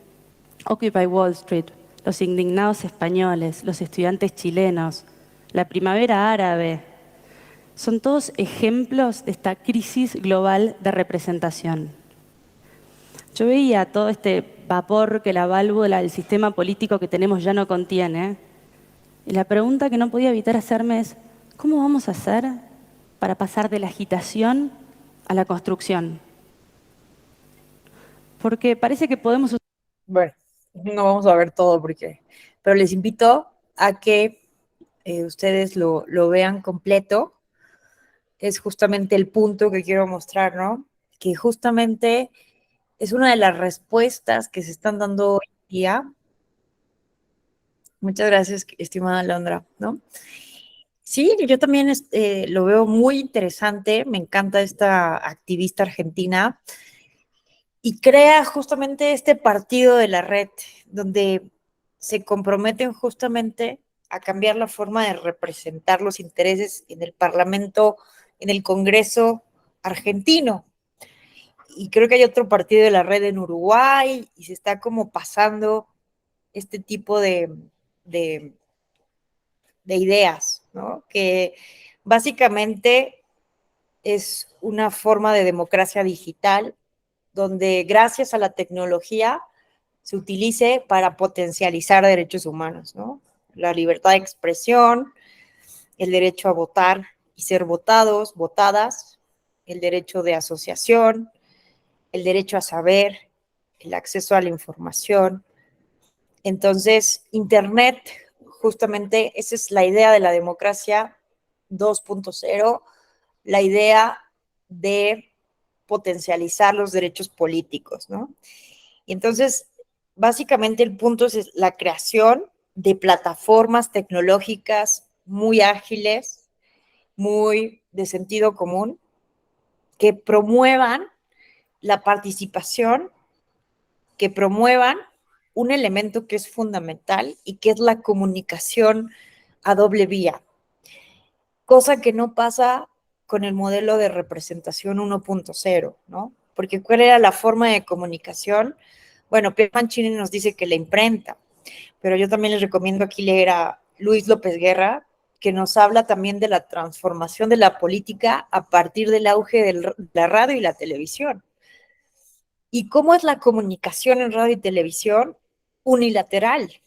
Occupy Wall Street, los indignados españoles, los estudiantes chilenos, la primavera árabe, son todos ejemplos de esta crisis global de representación. Yo veía todo este vapor que la válvula del sistema político que tenemos ya no contiene, y la pregunta que no podía evitar hacerme es: ¿cómo vamos a hacer para pasar de la agitación a la construcción? Porque parece que podemos... Bueno, no vamos a ver todo pero les invito a que ustedes lo vean completo. Es justamente el punto que quiero mostrar, ¿no? Que justamente es una de las respuestas que se están dando hoy en día. Muchas gracias, estimada Alondra, ¿no? Sí, yo también lo veo muy interesante, me encanta esta activista argentina y crea justamente este partido de la red, donde se comprometen justamente a cambiar la forma de representar los intereses en el Parlamento, en el Congreso argentino. Y creo que hay otro partido de la red en Uruguay y se está como pasando este tipo de ideas, ¿no? Que básicamente es una forma de democracia digital donde gracias a la tecnología se utilice para potencializar derechos humanos, ¿no? La libertad de expresión, el derecho a votar y ser votados, votadas, el derecho de asociación, el derecho a saber, el acceso a la información. Entonces, Internet, justamente esa es la idea de la democracia 2.0, la idea de potencializar los derechos políticos, ¿no? Y entonces, básicamente el punto es la creación de plataformas tecnológicas muy ágiles, muy de sentido común, que promuevan la participación, que promuevan un elemento que es fundamental y que es la comunicación a doble vía, cosa que no pasa con el modelo de representación 1.0, ¿no? Porque ¿cuál era la forma de comunicación? Bueno, Pierre Mancini nos dice que la imprenta, pero yo también les recomiendo aquí leer a Luis López Guerra, que nos habla también de la transformación de la política a partir del auge de la radio y la televisión. ¿Y cómo es la comunicación en radio y televisión? unilateral,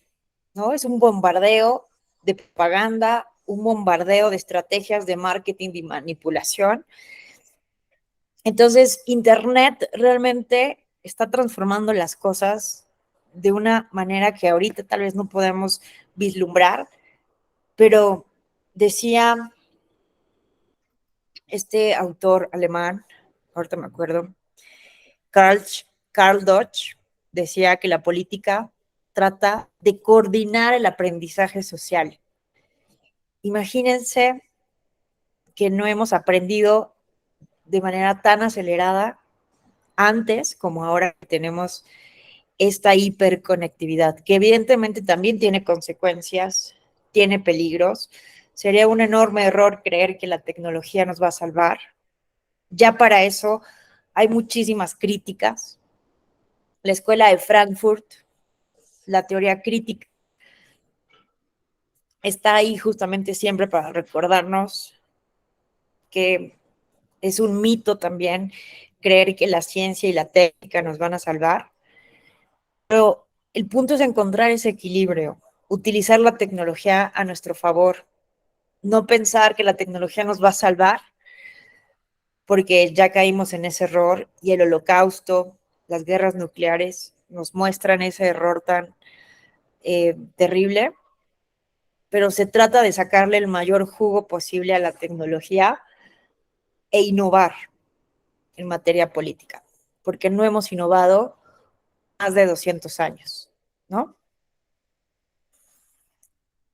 ¿no? Es un bombardeo de propaganda, un bombardeo de estrategias de marketing y manipulación. Entonces, Internet realmente está transformando las cosas de una manera que ahorita tal vez no podemos vislumbrar, pero decía este autor alemán, ahorita me acuerdo, Karl Dodge, decía que la política trata de coordinar el aprendizaje social. Imagínense que no hemos aprendido de manera tan acelerada antes como ahora que tenemos esta hiperconectividad, que evidentemente también tiene consecuencias, tiene peligros. Sería un enorme error creer que la tecnología nos va a salvar. Ya para eso hay muchísimas críticas. La escuela de Frankfurt, la teoría crítica, está ahí justamente siempre para recordarnos que es un mito también creer que la ciencia y la técnica nos van a salvar. Pero el punto es encontrar ese equilibrio, utilizar la tecnología a nuestro favor, no pensar que la tecnología nos va a salvar, porque ya caímos en ese error y el holocausto, las guerras nucleares nos muestran ese error tan terrible, pero se trata de sacarle el mayor jugo posible a la tecnología e innovar en materia política, porque no hemos innovado más de 200 años, ¿no?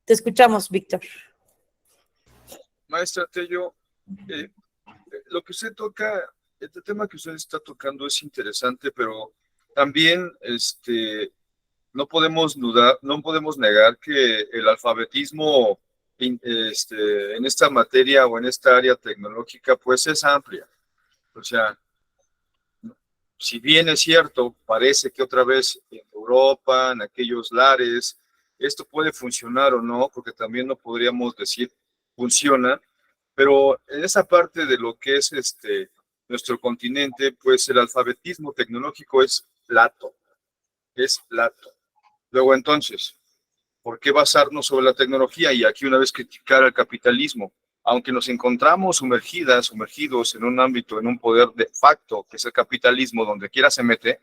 Te escuchamos, Víctor. Maestra Tello, lo que usted toca, este tema que usted está tocando es interesante, pero también no podemos dudar, no podemos negar que el alfabetismo en esta materia o en esta área tecnológica pues es amplia. O sea, si bien es cierto, parece que otra vez en Europa, en aquellos lares, esto puede funcionar o no, porque también no podríamos decir funciona, pero en esa parte de lo que es nuestro continente, pues el alfabetismo tecnológico es lato, es lato. Luego entonces, ¿por qué basarnos sobre la tecnología? Y aquí una vez criticar al capitalismo, aunque nos encontramos sumergidos en un ámbito, en un poder de facto, que es el capitalismo, donde quiera se mete,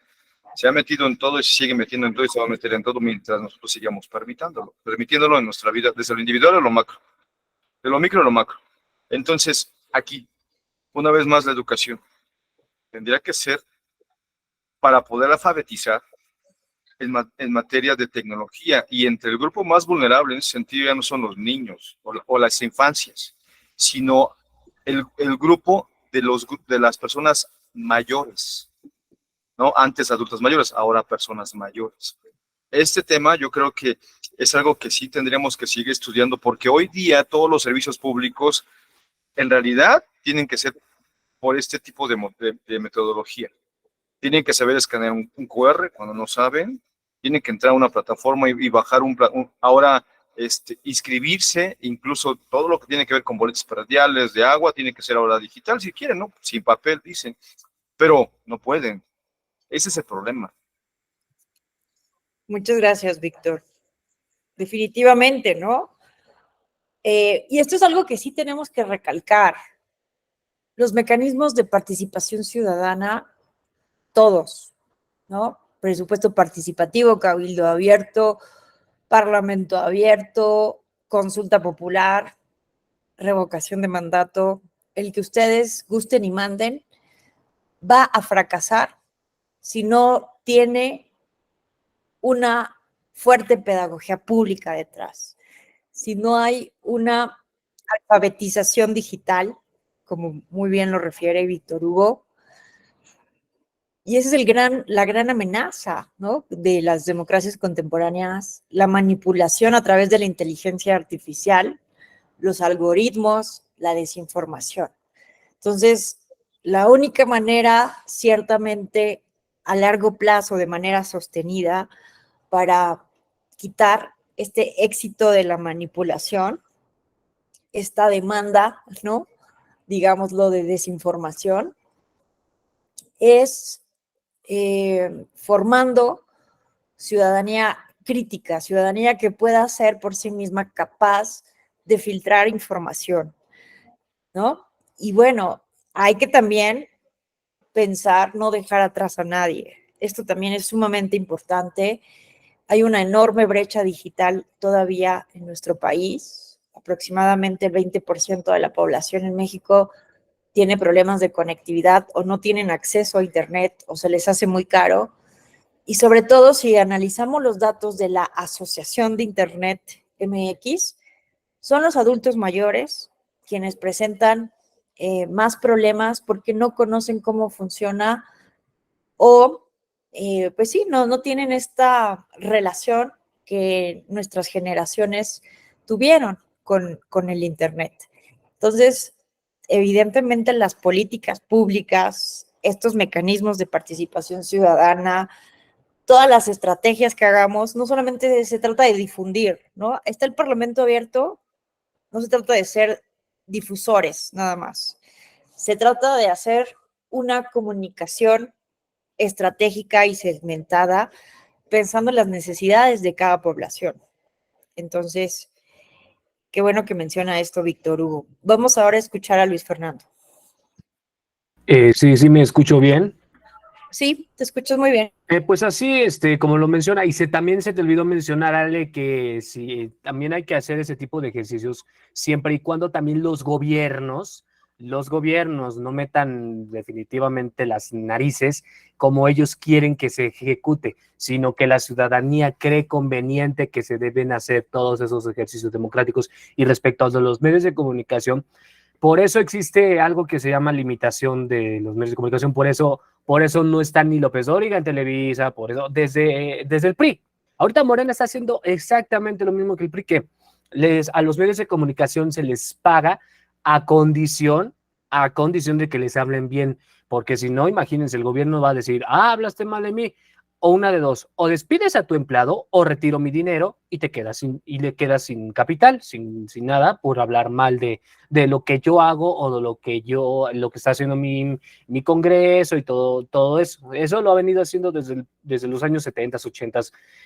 se ha metido en todo y se sigue metiendo en todo y se va a meter en todo mientras nosotros sigamos permitiéndolo en nuestra vida, desde lo individual a lo macro, de lo micro a lo macro. Entonces, aquí, una vez más, la educación tendría que ser para poder alfabetizar en materia de tecnología, y entre el grupo más vulnerable en ese sentido ya no son los niños o las infancias, sino el grupo de las personas mayores, ¿no? Antes adultos mayores, ahora personas mayores. Este tema yo creo que es algo que sí tendríamos que seguir estudiando, porque hoy día todos los servicios públicos en realidad tienen que ser por este tipo de metodología. Tienen que saber escanear un QR cuando no saben, tienen que entrar a una plataforma y bajar ahora inscribirse, incluso todo lo que tiene que ver con boletos prediales de agua, tiene que ser ahora digital si quieren, ¿no? Sin papel, dicen, pero no pueden. Ese es el problema. Muchas gracias, Víctor. Definitivamente, ¿no? Y esto es algo que sí tenemos que recalcar. Los mecanismos de participación ciudadana, todos, ¿no? Presupuesto participativo, cabildo abierto, parlamento abierto, consulta popular, revocación de mandato, el que ustedes gusten y manden, va a fracasar si no tiene una fuerte pedagogía pública detrás, si no hay una alfabetización digital, como muy bien lo refiere Víctor Hugo. Y esa es la gran amenaza, ¿no? De las democracias contemporáneas, la manipulación a través de la inteligencia artificial, los algoritmos, la desinformación. Entonces, la única manera, ciertamente, a largo plazo, de manera sostenida, para quitar este éxito de la manipulación, esta demanda, ¿no? Digámoslo, de desinformación, es formando ciudadanía crítica, ciudadanía que pueda ser por sí misma capaz de filtrar información, ¿no? Y bueno, hay que también pensar, no dejar atrás a nadie. Esto también es sumamente importante. Hay una enorme brecha digital todavía en nuestro país. Aproximadamente el 20% de la población en México tiene problemas de conectividad o no tienen acceso a Internet o se les hace muy caro. Y sobre todo, si analizamos los datos de la Asociación de Internet MX, son los adultos mayores quienes presentan más problemas porque no conocen cómo funciona o, pues sí, no tienen esta relación que nuestras generaciones tuvieron con el Internet. Entonces, evidentemente las políticas públicas, estos mecanismos de participación ciudadana, todas las estrategias que hagamos, no solamente se trata de difundir, ¿no? Está el Parlamento abierto, no se trata de ser difusores nada más. Se trata de hacer una comunicación estratégica y segmentada pensando en las necesidades de cada población. Entonces, qué bueno que menciona esto Víctor Hugo. Vamos ahora a escuchar a Luis Fernando. Sí, me escucho bien. Sí, te escuchas muy bien. Pues así, como lo menciona, y también se te olvidó mencionar, Ale, que sí, también hay que hacer ese tipo de ejercicios siempre y cuando también los gobiernos no metan definitivamente las narices como ellos quieren que se ejecute, sino que la ciudadanía cree conveniente que se deben hacer todos esos ejercicios democráticos. Y respecto a los medios de comunicación, por eso existe algo que se llama limitación de los medios de comunicación, por eso no está ni López Dóriga en Televisa, por eso desde el PRI. Ahorita Morena está haciendo exactamente lo mismo que el PRI, que a los medios de comunicación se les paga a condición de que les hablen bien, porque si no, imagínense, el gobierno va a decir, hablaste mal de mí, o una de dos, o despides a tu empleado o retiro mi dinero y le quedas sin capital, sin nada por hablar mal de lo que yo hago o de lo que está haciendo mi Congreso y todo eso. Eso lo ha venido haciendo desde los años 70, 80,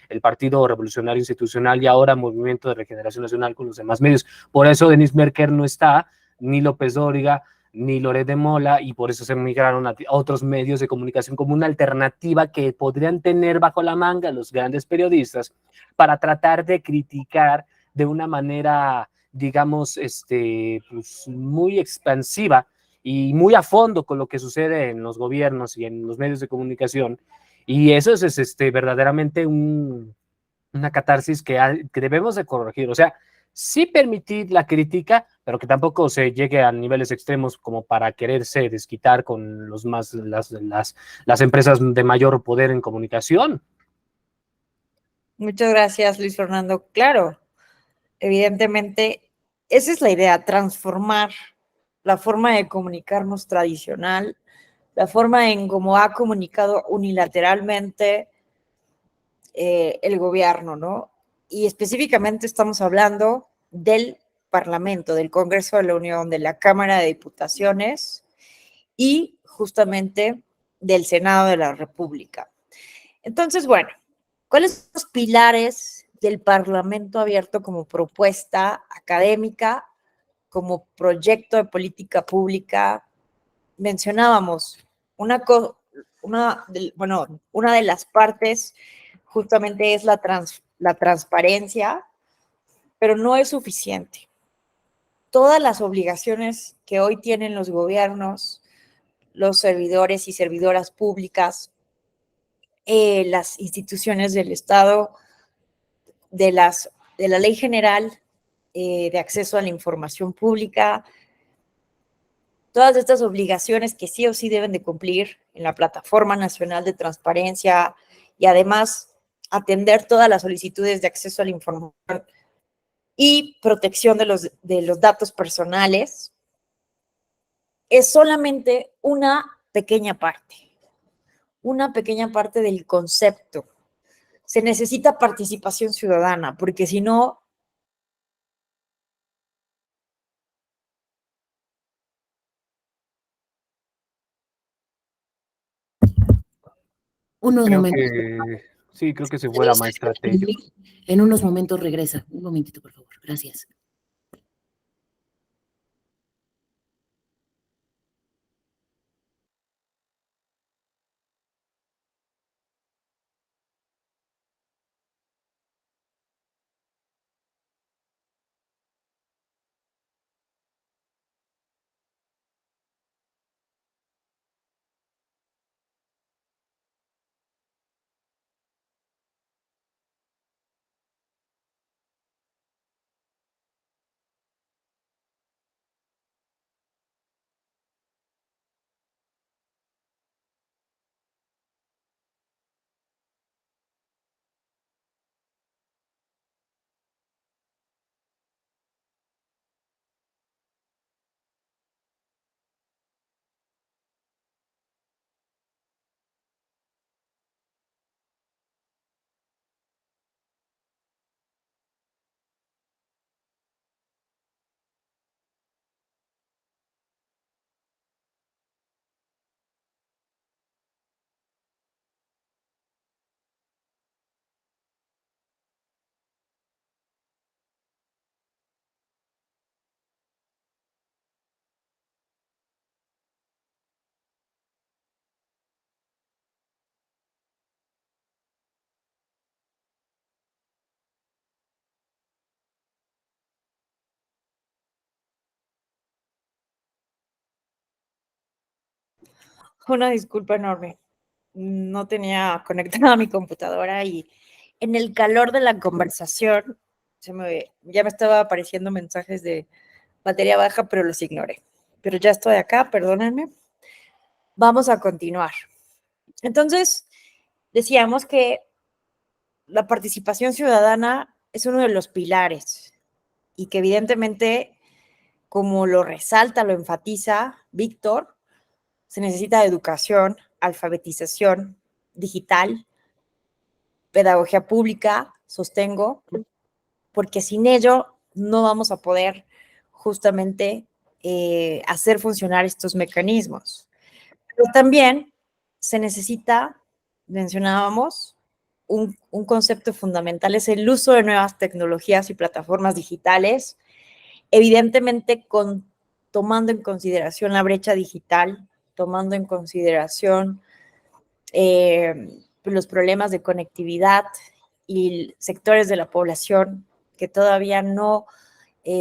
el Partido Revolucionario Institucional y ahora Movimiento de Regeneración Nacional con los demás medios. Por eso Denis Merker no está, ni López Dóriga, ni Loret de Mola, y por eso se migraron a otros medios de comunicación como una alternativa que podrían tener bajo la manga los grandes periodistas para tratar de criticar de una manera, digamos, pues muy expansiva y muy a fondo con lo que sucede en los gobiernos y en los medios de comunicación. Y eso es verdaderamente una catarsis que debemos de corregir. O sea, sí permitir la crítica, pero que tampoco se llegue a niveles extremos como para quererse desquitar con las empresas de mayor poder en comunicación. Muchas gracias, Luis Fernando. Claro, evidentemente, esa es la idea, transformar la forma de comunicarnos tradicional, la forma en cómo ha comunicado unilateralmente el gobierno, ¿no? Y específicamente estamos hablando del Parlamento, del Congreso de la Unión, de la Cámara de Diputaciones y justamente del Senado de la República. Entonces, bueno, ¿cuáles son los pilares del Parlamento abierto como propuesta académica, como proyecto de política pública? Mencionábamos una de las partes justamente es la transparencia, pero no es suficiente. Todas las obligaciones que hoy tienen los gobiernos, los servidores y servidoras públicas, las instituciones del Estado, de la Ley General de Acceso a la Información Pública, todas estas obligaciones que sí o sí deben de cumplir en la Plataforma Nacional de Transparencia y además atender todas las solicitudes de acceso a la información y protección de los datos personales, es solamente una pequeña parte del concepto. Se necesita participación ciudadana, porque si no, Unos Creo momentos. que Sí, creo que se fue la maestra Tello. En unos momentos regresa. Un momentito, por favor. Gracias. Una disculpa enorme. No tenía conectada mi computadora y en el calor de la conversación ya me estaba apareciendo mensajes de batería baja, pero los ignoré. Pero ya estoy acá, perdónenme. Vamos a continuar. Entonces, decíamos que la participación ciudadana es uno de los pilares y que evidentemente, como lo resalta, lo enfatiza Víctor, se necesita educación, alfabetización digital, pedagogía pública, sostengo, porque sin ello no vamos a poder justamente hacer funcionar estos mecanismos. Pero también se necesita, mencionábamos, un concepto fundamental, es el uso de nuevas tecnologías y plataformas digitales, evidentemente tomando en consideración la brecha digital, tomando en consideración los problemas de conectividad y sectores de la población que todavía no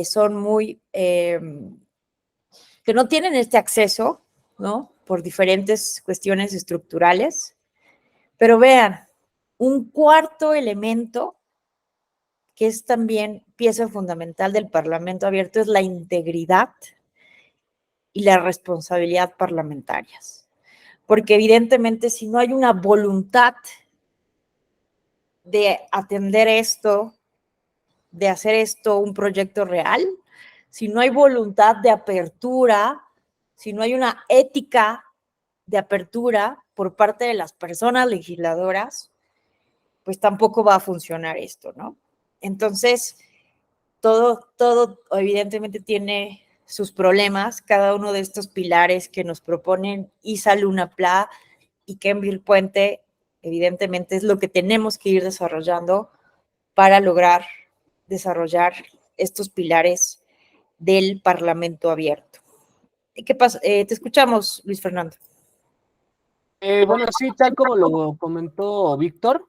son muy, que no tienen este acceso, ¿no? Por diferentes cuestiones estructurales. Pero vean, un cuarto elemento que es también pieza fundamental del Parlamento abierto es la integridad y la responsabilidad parlamentarias. Porque evidentemente si no hay una voluntad de atender esto, de hacer esto un proyecto real, si no hay voluntad de apertura, si no hay una ética de apertura por parte de las personas legisladoras, pues tampoco va a funcionar esto, ¿no? Entonces, todo evidentemente tiene sus problemas, cada uno de estos pilares que nos proponen Isa Luna Pla y Kenville Puente, evidentemente es lo que tenemos que ir desarrollando para lograr desarrollar estos pilares del Parlamento abierto. ¿Qué pasa? Te escuchamos, Luis Fernando. Bueno, sí, tal como lo comentó Víctor,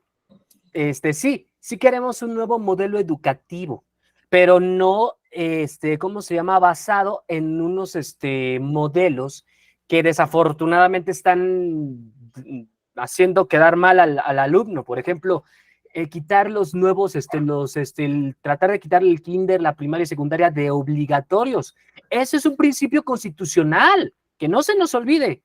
sí queremos un nuevo modelo educativo, pero no, ¿cómo se llama? Basado en unos, modelos que desafortunadamente están haciendo quedar mal al alumno. Por ejemplo, quitar los nuevos, tratar de quitar el kinder, la primaria y secundaria de obligatorios. Ese es un principio constitucional, que no se nos olvide,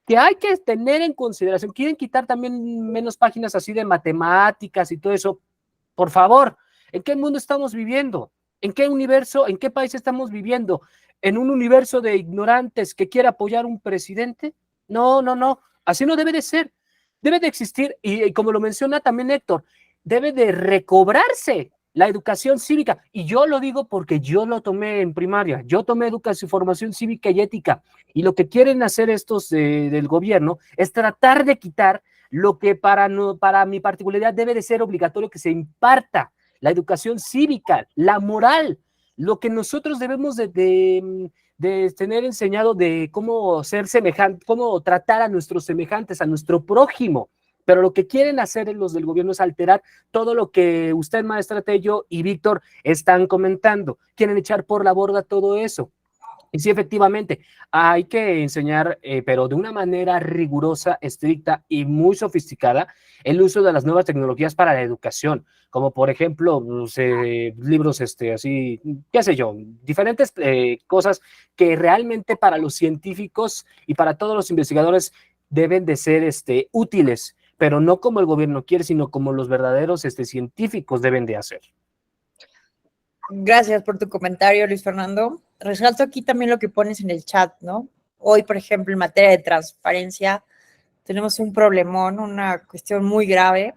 que hay que tener en consideración. Quieren quitar también menos páginas así de matemáticas y todo eso. Por favor, ¿en qué mundo estamos viviendo? ¿En qué universo, en qué país estamos viviendo? ¿En un universo de ignorantes que quiere apoyar un presidente? No, no, no. Así no debe de ser. Debe de existir, y como lo menciona también Héctor, debe de recobrarse la educación cívica. Y yo lo digo porque yo lo tomé en primaria. Yo tomé educación, formación cívica y ética. Y lo que quieren hacer estos del gobierno es tratar de quitar lo que para mi particularidad debe de ser obligatorio que se imparta, la educación cívica, la moral, lo que nosotros debemos de tener enseñado de cómo ser semejante, cómo tratar a nuestros semejantes, a nuestro prójimo. Pero lo que quieren hacer los del gobierno es alterar todo lo que usted, maestra Tello, y Víctor están comentando. Quieren echar por la borda todo eso. Y sí, efectivamente, hay que enseñar, pero de una manera rigurosa, estricta y muy sofisticada, el uso de las nuevas tecnologías para la educación, como por ejemplo, no sé, libros así, qué sé yo, diferentes cosas que realmente para los científicos y para todos los investigadores deben de ser útiles, pero no como el gobierno quiere, sino como los verdaderos científicos deben de hacer. Gracias por tu comentario, Luis Fernando. Resalto aquí también lo que pones en el chat, ¿no? Hoy, por ejemplo, en materia de transparencia, tenemos un problemón, una cuestión muy grave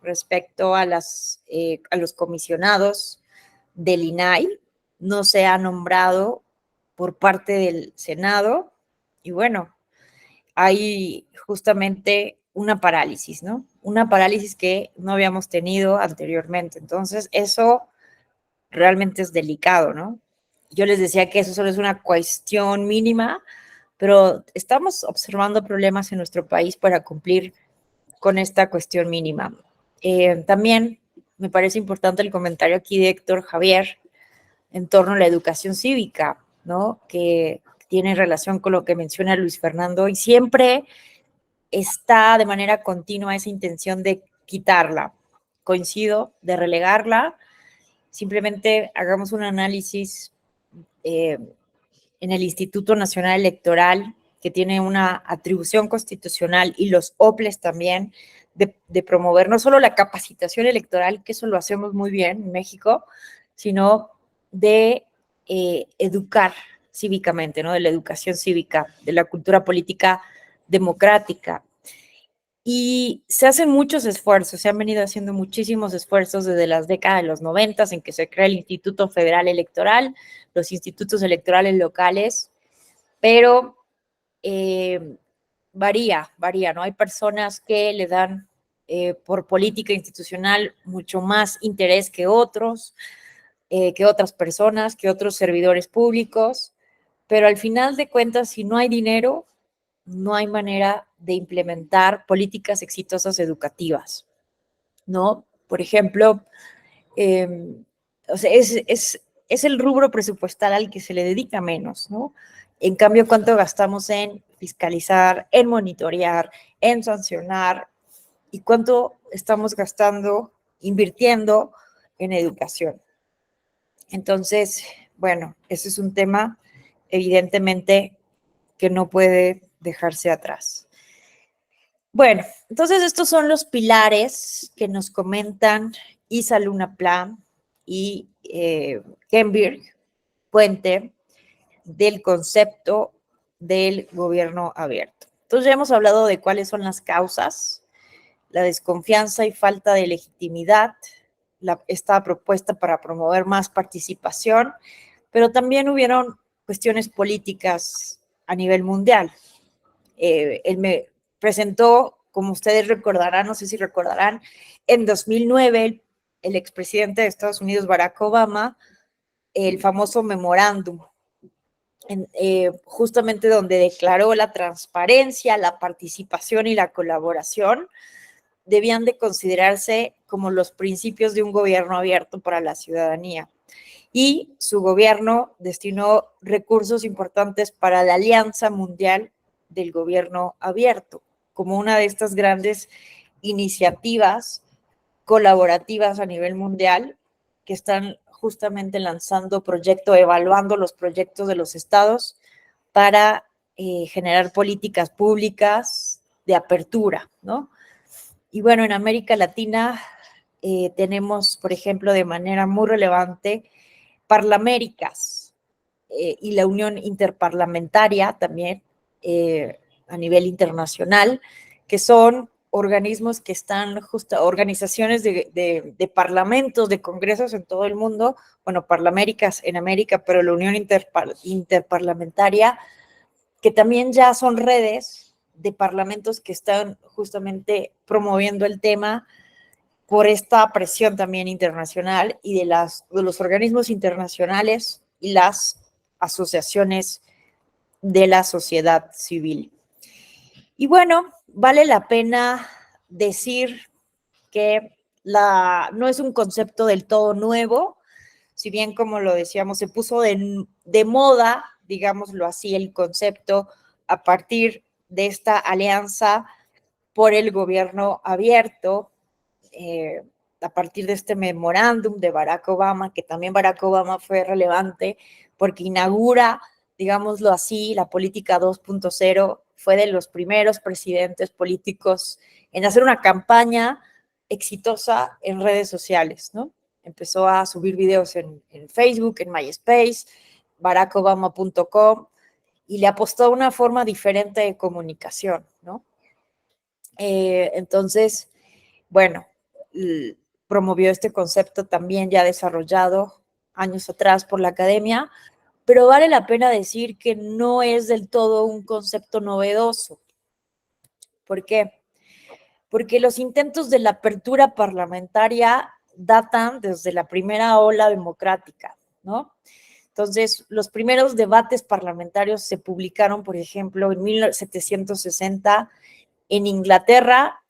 respecto a los comisionados del INAI. No se ha nombrado por parte del Senado y bueno, hay justamente una parálisis, ¿no? Una parálisis que no habíamos tenido anteriormente. Entonces, eso realmente es delicado, ¿no? Yo les decía que eso solo es una cuestión mínima, pero estamos observando problemas en nuestro país para cumplir con esta cuestión mínima. También me parece importante el comentario aquí de Héctor Javier en torno a la educación cívica, ¿no? Que tiene relación con lo que menciona Luis Fernando y siempre está de manera continua esa intención de quitarla. Coincido, de relegarla. Simplemente hagamos un análisis en el Instituto Nacional Electoral, que tiene una atribución constitucional, y los OPLES también, de promover no solo la capacitación electoral, que eso lo hacemos muy bien en México, sino de educar cívicamente, ¿no? De la educación cívica, de la cultura política democrática. Y se hacen muchos esfuerzos, se han venido haciendo muchísimos esfuerzos desde las décadas de los 90 en que se crea el Instituto Federal Electoral, los institutos electorales locales, pero varía, ¿no? Hay personas que le dan por política institucional mucho más interés que otros, que otras personas, que otros servidores públicos, pero al final de cuentas, si no hay dinero, no hay manera de implementar políticas exitosas educativas, ¿no? Por ejemplo, o sea, es el rubro presupuestal al que se le dedica menos, ¿no? En cambio, ¿cuánto gastamos en fiscalizar, en monitorear, en sancionar? ¿Y cuánto estamos gastando, invirtiendo en educación? Entonces, bueno, ese es un tema evidentemente que no puede dejarse atrás. Bueno, entonces estos son los pilares que nos comentan Isa Luna Plan y Kenberg Puente del concepto del gobierno abierto. Entonces ya hemos hablado de cuáles son las causas, la desconfianza y falta de legitimidad, esta propuesta para promover más participación, pero también hubieron cuestiones políticas a nivel mundial. Él me presentó, como ustedes recordarán, no sé si recordarán, en 2009 el expresidente de Estados Unidos, Barack Obama, el famoso memorándum, justamente donde declaró la transparencia, la participación y la colaboración debían de considerarse como los principios de un gobierno abierto para la ciudadanía. Y su gobierno destinó recursos importantes para la Alianza Mundial del Gobierno Abierto, como una de estas grandes iniciativas colaborativas a nivel mundial que están justamente lanzando evaluando los proyectos de los estados para generar políticas públicas de apertura, ¿no? Y bueno, en América Latina tenemos, por ejemplo, de manera muy relevante, Parlaméricas y la Unión Interparlamentaria también a nivel internacional, que son organismos que están organizaciones de parlamentos, de congresos en todo el mundo, bueno, Parlaméricas en América, pero la Unión Interparlamentaria, que también ya son redes de parlamentos que están justamente promoviendo el tema por esta presión también internacional y de los organismos internacionales y las asociaciones de la sociedad civil. Y bueno, vale la pena decir que no es un concepto del todo nuevo, si bien, como lo decíamos, se puso de moda, digámoslo así, el concepto a partir de esta alianza por el gobierno abierto, a partir de este memorándum de Barack Obama, que también Barack Obama fue relevante porque inaugura, digámoslo así, la política 2.0, fue de los primeros presidentes políticos en hacer una campaña exitosa en redes sociales, ¿no? Empezó a subir videos en Facebook, en MySpace, barackobama.com, y le apostó a una forma diferente de comunicación, ¿no? Entonces, bueno, promovió este concepto también ya desarrollado años atrás por la academia, pero vale la pena decir que no es del todo un concepto novedoso. ¿Por qué? Porque los intentos de la apertura parlamentaria datan desde la primera ola democrática, ¿no? Entonces, los primeros debates parlamentarios se publicaron, por ejemplo, en 1760 en Inglaterra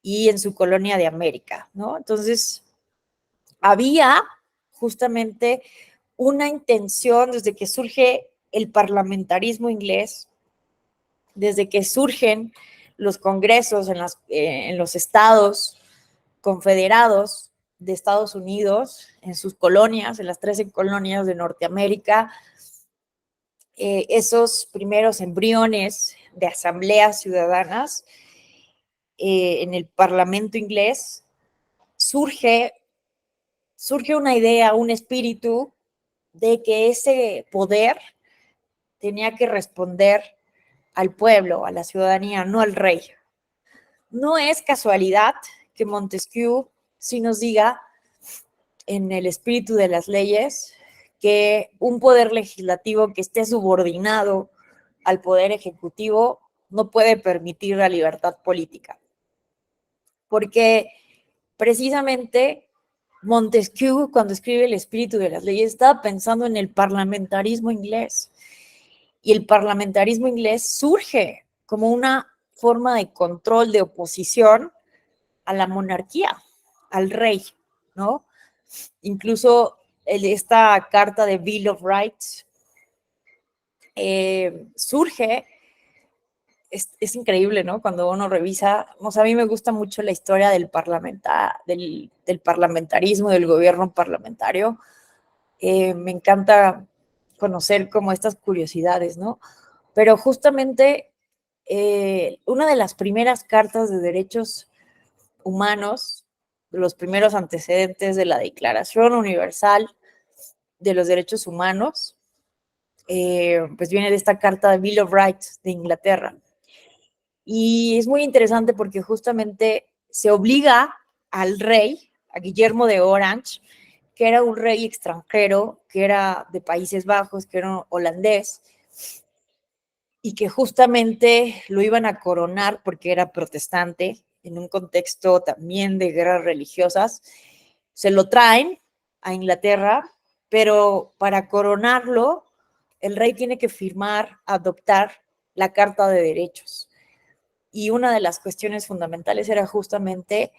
y en su colonia de América, ¿no? Entonces, había justamente una intención desde que surge el parlamentarismo inglés, desde que surgen los congresos en los estados confederados de Estados Unidos, en sus colonias, en las 13 colonias de Norteamérica, esos primeros embriones de asambleas ciudadanas en el Parlamento inglés, surge una idea, un espíritu de que ese poder tenía que responder al pueblo, a la ciudadanía, no al rey. No es casualidad que Montesquieu sí nos diga en el espíritu de las leyes que un poder legislativo que esté subordinado al poder ejecutivo no puede permitir la libertad política. Porque precisamente Montesquieu, cuando escribe el espíritu de las leyes, estaba pensando en el parlamentarismo inglés. Y el parlamentarismo inglés surge como una forma de control, de oposición a la monarquía, al rey, ¿no? Incluso esta carta de Bill of Rights surge, es increíble, ¿no? Cuando uno revisa, o sea, a mí me gusta mucho la historia del parlamentarismo, del gobierno parlamentario. Me encanta conocer como estas curiosidades, ¿no? Pero justamente una de las primeras cartas de derechos humanos, los primeros antecedentes de la Declaración Universal de los Derechos Humanos, pues viene de esta carta de Bill of Rights de Inglaterra. Y es muy interesante porque justamente se obliga al rey, a Guillermo de Orange, que era un rey extranjero, que era de Países Bajos, que era holandés, y que justamente lo iban a coronar porque era protestante, en un contexto también de guerras religiosas. Se lo traen a Inglaterra, pero para coronarlo, el rey tiene que firmar, adoptar la Carta de Derechos. Y una de las cuestiones fundamentales era justamente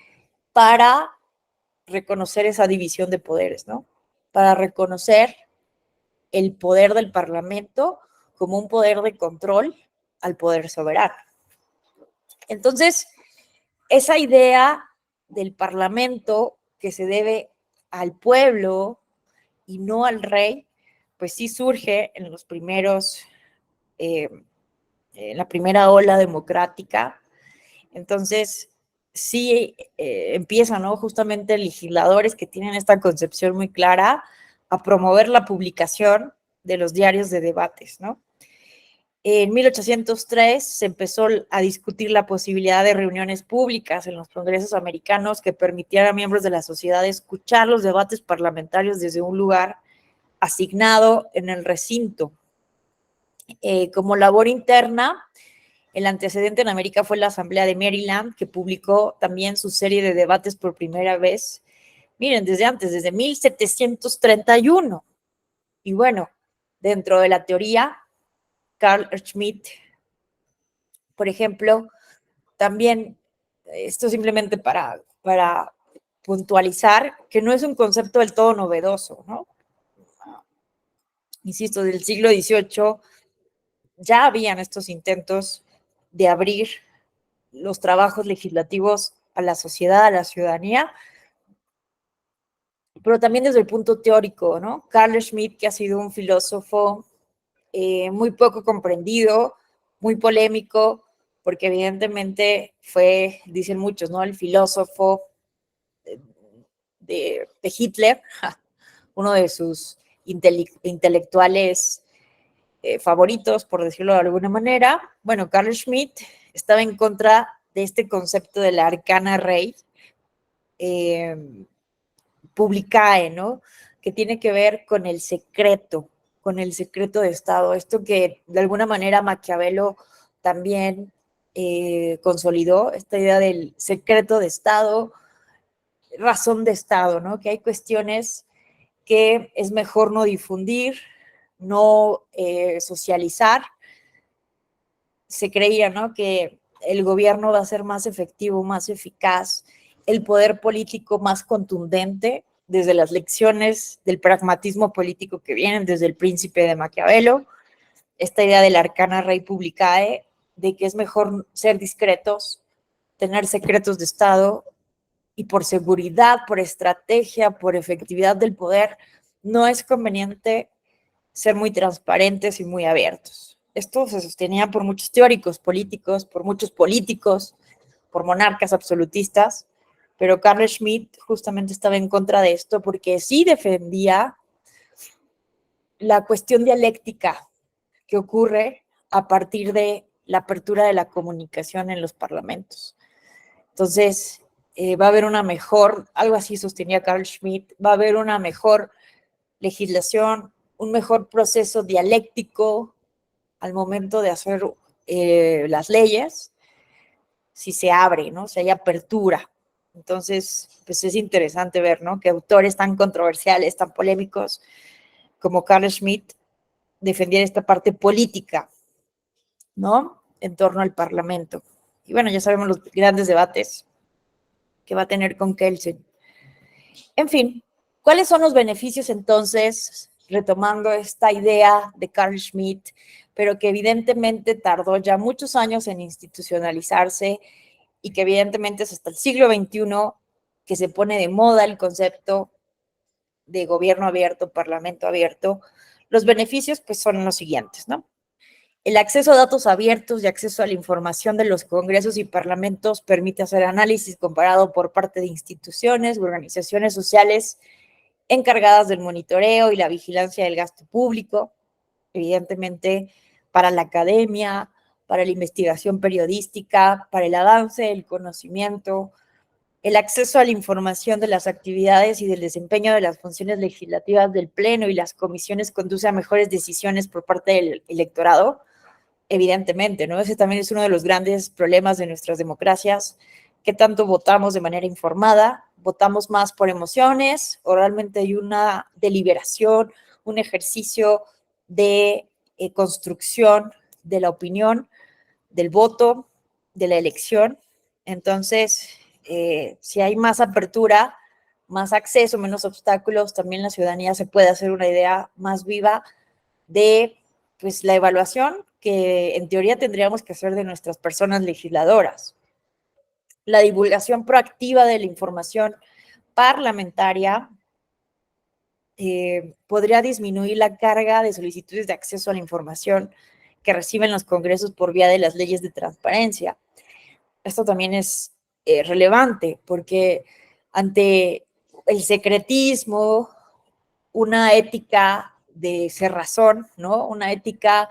para reconocer esa división de poderes, ¿no? Para reconocer el poder del Parlamento como un poder de control al poder soberano. Entonces, esa idea del Parlamento que se debe al pueblo y no al rey, pues sí surge en los primeros, en la primera ola democrática. Entonces, sí empiezan, ¿no? Justamente legisladores que tienen esta concepción muy clara a promover la publicación de los diarios de debates, ¿no? En 1803 se empezó a discutir la posibilidad de reuniones públicas en los congresos americanos que permitieran a miembros de la sociedad escuchar los debates parlamentarios desde un lugar asignado en el recinto. Como labor interna, El antecedente en América fue la Asamblea de Maryland, que publicó también su serie de debates por primera vez. Miren, desde antes, desde 1731. Y bueno, dentro de la teoría, Carl Schmitt, por ejemplo, también, esto simplemente para puntualizar, que no es un concepto del todo novedoso, ¿no? Insisto, del siglo XVIII ya habían estos intentos de abrir los trabajos legislativos a la sociedad, a la ciudadanía, pero también desde el punto teórico, ¿no? Carl Schmitt, que ha sido un filósofo muy poco comprendido, muy polémico, porque evidentemente fue, dicen muchos, ¿no? El filósofo de Hitler, uno de sus intelectuales favoritos, por decirlo de alguna manera. Bueno, Carl Schmitt estaba en contra de este concepto de la arcana rei, publicae, ¿no? Que tiene que ver con el secreto de Estado. Esto que de alguna manera Maquiavelo también consolidó, esta idea del secreto de Estado, razón de Estado, ¿no? Que hay cuestiones que es mejor no difundir, no socializar. Se creía, ¿no?, que el gobierno va a ser más efectivo, más eficaz, el poder político más contundente, desde las lecciones del pragmatismo político que vienen desde el Príncipe de Maquiavelo, esta idea del arcana rei publicae, de que es mejor ser discretos, tener secretos de Estado, y por seguridad, por estrategia, por efectividad del poder, no es conveniente ser muy transparentes y muy abiertos. Esto se sostenía por muchos teóricos políticos, por muchos políticos, por monarcas absolutistas, pero Carl Schmitt justamente estaba en contra de esto porque sí defendía la cuestión dialéctica que ocurre a partir de la apertura de la comunicación en los parlamentos. Entonces, va a haber una mejor, algo así sostenía Carl Schmitt, va a haber una mejor legislación, un mejor proceso dialéctico al momento de hacer las leyes, si se abre, ¿no? Si hay apertura. Entonces, pues es interesante ver, ¿no?, que autores tan controversiales, tan polémicos como Carl Schmitt defendían esta parte política, ¿no?, en torno al Parlamento. Y bueno, ya sabemos los grandes debates que va a tener con Kelsen. En fin, ¿cuáles son los beneficios entonces, retomando esta idea de Carl Schmitt, pero que evidentemente tardó ya muchos años en institucionalizarse y que evidentemente es hasta el siglo XXI que se pone de moda el concepto de gobierno abierto, parlamento abierto? Los beneficios pues son los siguientes, ¿no? El acceso a datos abiertos y acceso a la información de los congresos y parlamentos permite hacer análisis comparado por parte de instituciones u organizaciones sociales encargadas del monitoreo y la vigilancia del gasto público, evidentemente para la academia, para la investigación periodística, para el avance del conocimiento, el acceso a la información de las actividades y del desempeño de las funciones legislativas del Pleno y las comisiones conduce a mejores decisiones por parte del electorado. Evidentemente, ¿no? Ese también es uno de los grandes problemas de nuestras democracias, que tanto votamos de manera informada, votamos más por emociones, o realmente hay una deliberación, un ejercicio de construcción de la opinión, del voto, de la elección. Entonces, si hay más apertura, más acceso, menos obstáculos, también la ciudadanía se puede hacer una idea más viva de pues la evaluación que en teoría tendríamos que hacer de nuestras personas legisladoras. La divulgación proactiva de la información parlamentaria podría disminuir la carga de solicitudes de acceso a la información que reciben los congresos por vía de las leyes de transparencia. Esto también es relevante porque ante el secretismo, una ética de cerrazón, ¿no?, una ética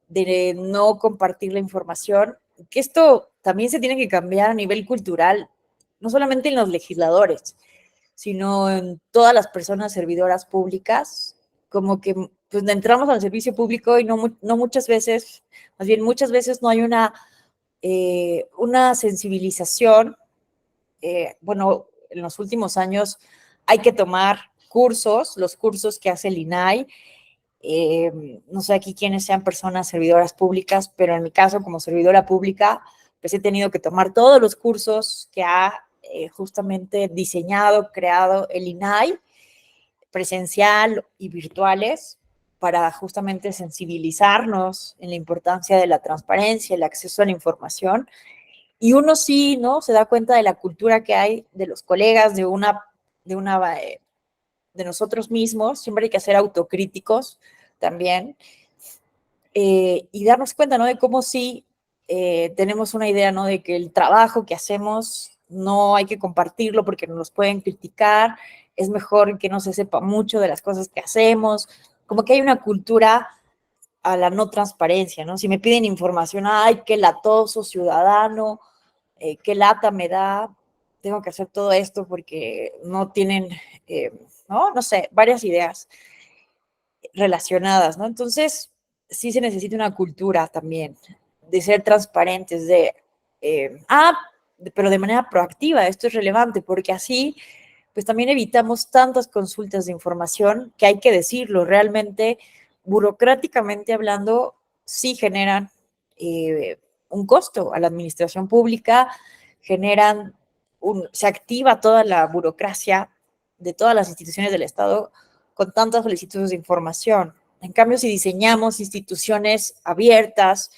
de no compartir la información, que esto también se tiene que cambiar a nivel cultural, no solamente en los legisladores, sino en todas las personas servidoras públicas, como que pues entramos al servicio público y no muchas veces, más bien muchas veces no hay una una sensibilización. Bueno, en los últimos años hay que tomar cursos, los cursos que hace el INAI. No sé aquí quiénes sean personas servidoras públicas, pero en mi caso como servidora pública, pues he tenido que tomar todos los cursos que ha justamente diseñado, creado el INAI, presencial y virtuales, para justamente sensibilizarnos en la importancia de la transparencia, el acceso a la información. Y uno sí, ¿no? Se da cuenta de la cultura que hay de los colegas, de nosotros mismos. Siempre hay que ser autocríticos también, y darnos cuenta, ¿no? De cómo sí tenemos una idea, ¿no? De que el trabajo que hacemos no hay que compartirlo porque nos pueden criticar, es mejor que no se sepa mucho de las cosas que hacemos, como que hay una cultura a la no transparencia, ¿no? Si me piden información, ay, qué latoso ciudadano, qué lata me da, tengo que hacer todo esto porque no tienen, no sé, varias ideas relacionadas, ¿no? Entonces, sí se necesita una cultura también de ser transparentes, pero de manera proactiva. Esto es relevante porque así, pues también evitamos tantas consultas de información que hay que decirlo, realmente, burocráticamente hablando, sí generan un costo a la administración pública, se activa toda la burocracia de todas las instituciones del Estado con tantas solicitudes de información. En cambio, si diseñamos instituciones abiertas,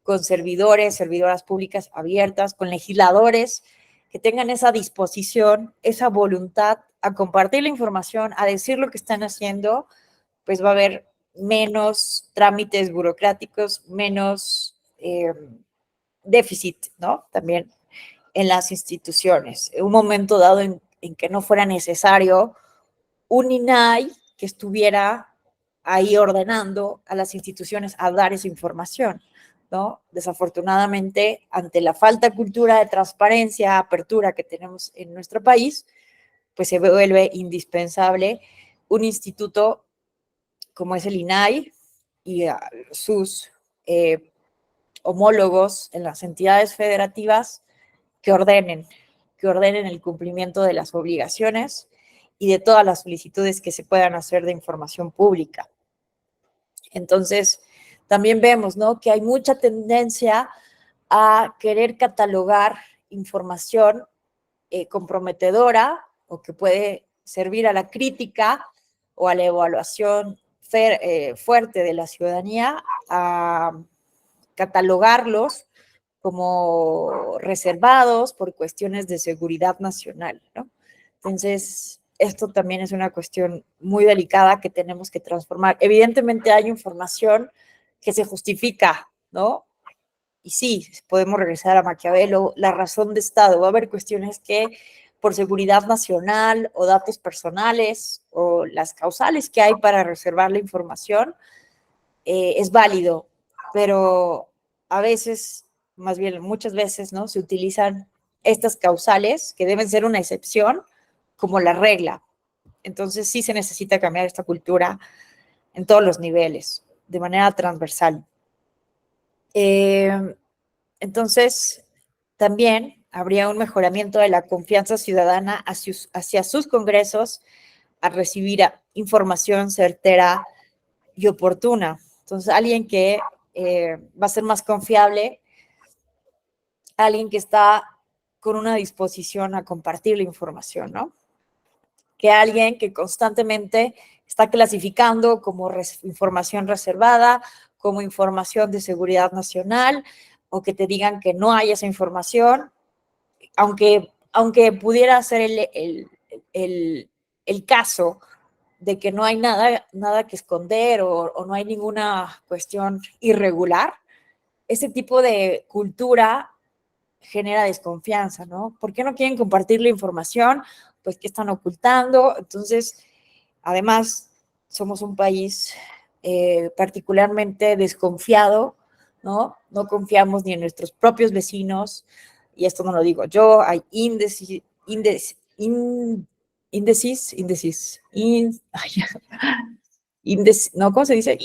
con servidores, servidoras públicas abiertas, con legisladores que tengan esa disposición, esa voluntad a compartir la información, a decir lo que están haciendo, pues va a haber menos trámites burocráticos, menos déficit, ¿no? También en las instituciones. En un momento dado en que no fuera necesario un INAI que estuviera ahí ordenando a las instituciones a dar esa información, ¿no? Desafortunadamente, ante la falta de cultura de transparencia, apertura que tenemos en nuestro país, pues se vuelve indispensable un instituto como es el INAI y sus homólogos en las entidades federativas que ordenen el cumplimiento de las obligaciones y de todas las solicitudes que se puedan hacer de información pública. Entonces, también vemos, ¿no?, que hay mucha tendencia a querer catalogar información comprometedora o que puede servir a la crítica o a la evaluación fuerte de la ciudadanía, a catalogarlos como reservados por cuestiones de seguridad nacional, ¿no? Entonces, esto también es una cuestión muy delicada que tenemos que transformar. Evidentemente hay información que se justifica, ¿no? Y sí, podemos regresar a Maquiavelo, la razón de Estado. Va a haber cuestiones que por seguridad nacional o datos personales o las causales que hay para reservar la información, es válido, pero a veces, más bien muchas veces, ¿no?, se utilizan estas causales que deben ser una excepción como la regla. Entonces sí se necesita cambiar esta cultura en todos los niveles, de manera transversal. Entonces, también habría un mejoramiento de la confianza ciudadana hacia sus congresos a recibir información certera y oportuna. Entonces, alguien que va a ser más confiable, alguien que está con una disposición a compartir la información, ¿no? Que alguien que constantemente está clasificando como información reservada, como información de seguridad nacional, o que te digan que no hay esa información, aunque pudiera ser el caso de que no hay nada que esconder o no hay ninguna cuestión irregular. Este tipo de cultura genera desconfianza, ¿no? ¿Por qué no quieren compartir la información? Pues, ¿qué están ocultando? Entonces, además, somos un país particularmente desconfiado, ¿no? No confiamos ni en nuestros propios vecinos, y esto no lo digo yo, hay índices, no, ¿cómo se dice?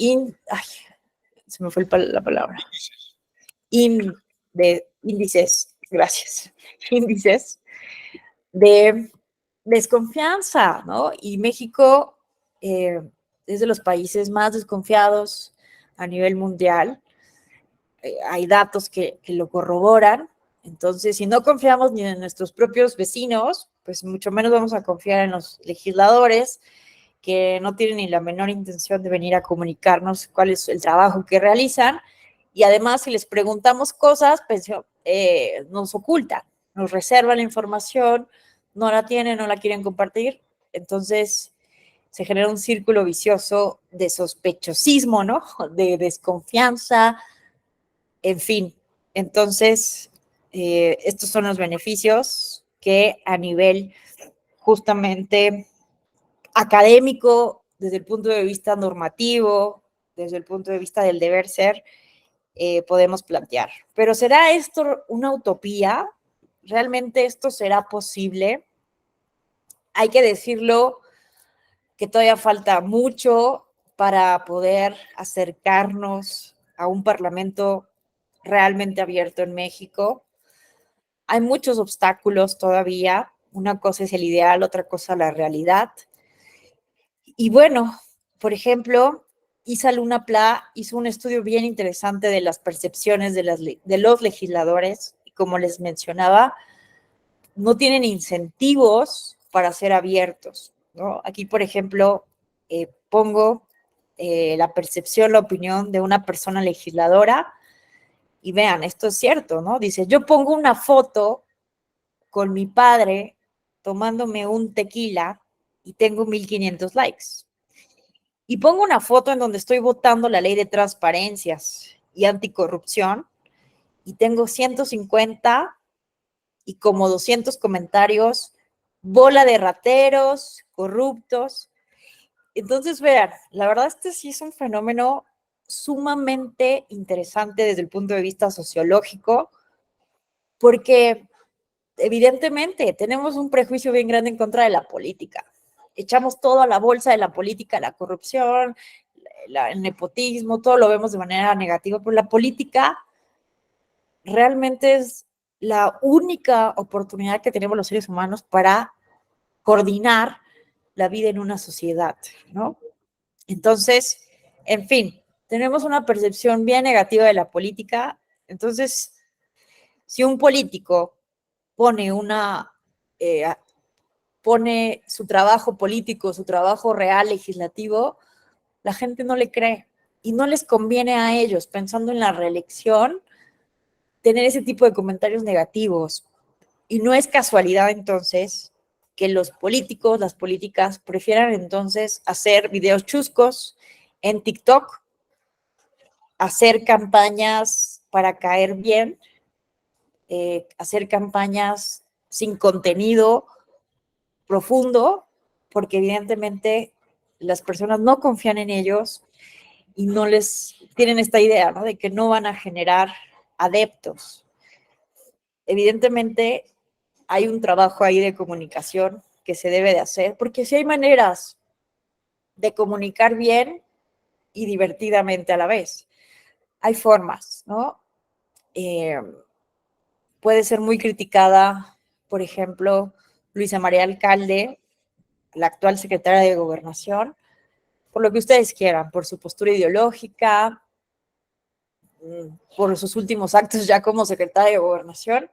Se me fue la palabra. índices, gracias, índices de desconfianza, ¿no? Y México es de los países más desconfiados a nivel mundial. Hay datos que lo corroboran. Entonces, si no confiamos ni en nuestros propios vecinos, pues mucho menos vamos a confiar en los legisladores que no tienen ni la menor intención de venir a comunicarnos cuál es el trabajo que realizan. Y además, si les preguntamos cosas, pues nos ocultan, nos reservan la información, no la tienen, no la quieren compartir. Entonces, se genera un círculo vicioso de sospechosismo, ¿no? De desconfianza, en fin. Entonces, estos son los beneficios que a nivel justamente académico, desde el punto de vista normativo, desde el punto de vista del deber ser, podemos plantear. Pero ¿será esto una utopía? ¿Realmente esto será posible? Hay que decirlo que todavía falta mucho para poder acercarnos a un parlamento realmente abierto en México. Hay muchos obstáculos todavía. Una cosa es el ideal, otra cosa la realidad. Y bueno, por ejemplo, Isa Luna Pla hizo un estudio bien interesante de las percepciones de los legisladores, y como les mencionaba, no tienen incentivos para ser abiertos, ¿no? Aquí, por ejemplo, pongo la percepción, la opinión de una persona legisladora, y vean, esto es cierto, ¿no? Dice, yo pongo una foto con mi padre tomándome un tequila y tengo 1,500 likes. Y pongo una foto en donde estoy votando la ley de transparencias y anticorrupción y tengo 150 y como 200 comentarios, bola de rateros, corruptos. Entonces, vean, la verdad este sí es un fenómeno sumamente interesante desde el punto de vista sociológico, porque evidentemente tenemos un prejuicio bien grande en contra de la política. Echamos todo a la bolsa de la política, la corrupción, el nepotismo, todo lo vemos de manera negativa, pero la política realmente es la única oportunidad que tenemos los seres humanos para coordinar la vida en una sociedad, ¿no? Entonces, en fin, tenemos una percepción bien negativa de la política. Entonces, si un político pone su trabajo político, su trabajo real, legislativo, la gente no le cree y no les conviene a ellos, pensando en la reelección, tener ese tipo de comentarios negativos. Y no es casualidad entonces que los políticos, las políticas, prefieran entonces hacer videos chuscos en TikTok, hacer campañas para caer bien, hacer campañas sin contenido profundo, porque evidentemente las personas no confían en ellos y no les tienen esta idea, ¿no? De que no van a generar adeptos. Evidentemente hay un trabajo ahí de comunicación que se debe de hacer, porque sí hay maneras de comunicar bien y divertidamente a la vez. Hay formas, ¿no? Puede ser muy criticada, por ejemplo, Luisa María Alcalde, la actual secretaria de Gobernación, por lo que ustedes quieran, por su postura ideológica, por sus últimos actos ya como secretaria de Gobernación,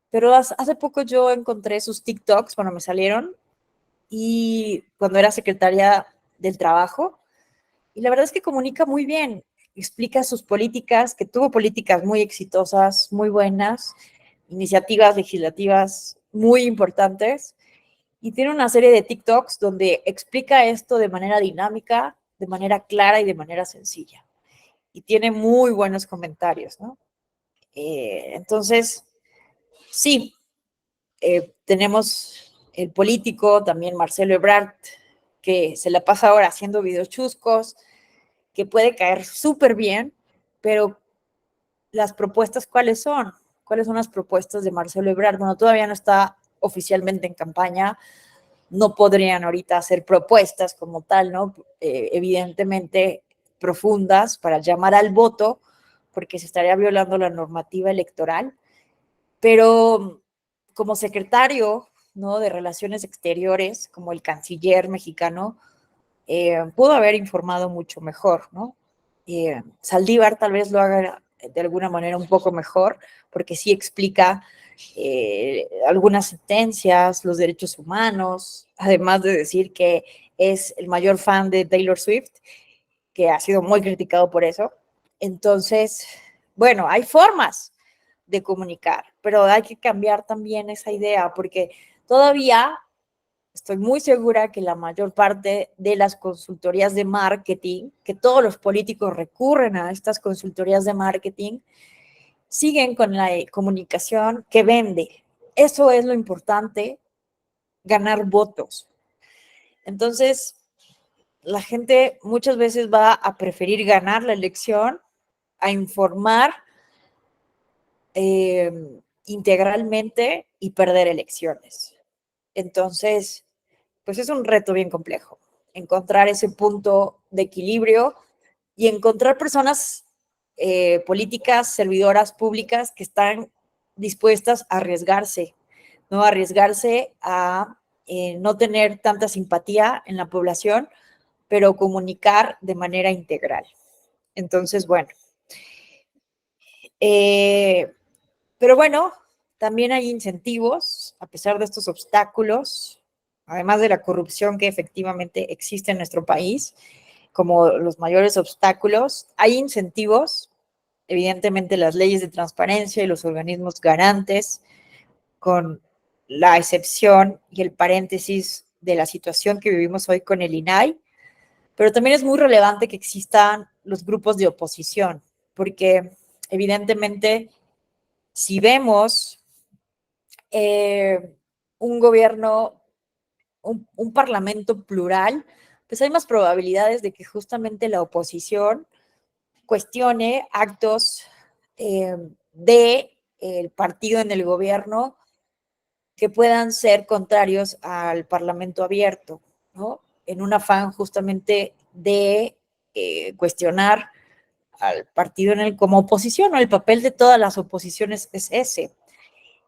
pero hace poco yo encontré sus TikToks, bueno, me salieron, y cuando era secretaria del Trabajo, y la verdad es que comunica muy bien, explica sus políticas, que tuvo políticas muy exitosas, muy buenas, iniciativas legislativas muy importantes, y tiene una serie de TikToks donde explica esto de manera dinámica, de manera clara y de manera sencilla. Y tiene muy buenos comentarios, ¿no? Entonces, sí, tenemos el político, también Marcelo Ebrard, que se la pasa ahora haciendo videos chuscos, que puede caer súper bien, pero las propuestas, ¿cuáles son? ¿Cuáles son las propuestas de Marcelo Ebrard? Bueno, todavía no está oficialmente en campaña, no podrían ahorita hacer propuestas como tal, ¿no? Evidentemente profundas para llamar al voto, porque se estaría violando la normativa electoral. pero como secretario, ¿no?, de Relaciones Exteriores, como el canciller mexicano, pudo haber informado mucho mejor, ¿no? Saldívar tal vez lo haga de alguna manera un poco mejor, porque sí explica algunas sentencias, los derechos humanos, además de decir que es el mayor fan de Taylor Swift, que ha sido muy criticado por eso. Entonces, bueno, hay formas de comunicar, pero hay que cambiar también esa idea, porque todavía estoy muy segura que la mayor parte de las consultorías de marketing, que todos los políticos recurren a estas consultorías de marketing, siguen con la comunicación que vende. Eso es lo importante, ganar votos. Entonces, la gente muchas veces va a preferir ganar la elección a informar integralmente y perder elecciones. Entonces, pues es un reto bien complejo, encontrar ese punto de equilibrio y encontrar personas políticas, servidoras públicas que están dispuestas a arriesgarse, ¿no? Arriesgarse a no tener tanta simpatía en la población, pero comunicar de manera integral. Entonces, bueno. Pero bueno, también hay incentivos, a pesar de estos obstáculos, además de la corrupción que efectivamente existe en nuestro país, como los mayores obstáculos, hay incentivos, evidentemente las leyes de transparencia y los organismos garantes, con la excepción y el paréntesis de la situación que vivimos hoy con el INAI, pero también es muy relevante que existan los grupos de oposición, porque evidentemente si vemos un gobierno, un parlamento plural, pues hay más probabilidades de que justamente la oposición cuestione actos del partido en el gobierno que puedan ser contrarios al parlamento abierto, ¿no? En un afán justamente de cuestionar al partido como oposición, ¿no? El papel de todas las oposiciones es ese.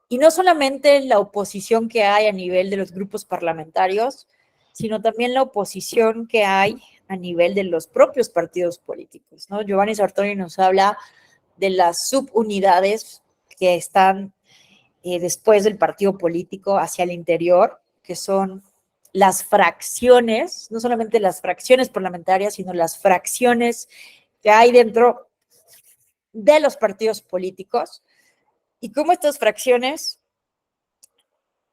Y no solamente la oposición que hay a nivel de los grupos parlamentarios, sino también la oposición que hay a nivel de los propios partidos políticos, ¿no? Giovanni Sartori nos habla de las subunidades que están después del partido político hacia el interior, que son las fracciones, no solamente las fracciones parlamentarias, sino las fracciones que hay dentro de los partidos políticos, y cómo estas fracciones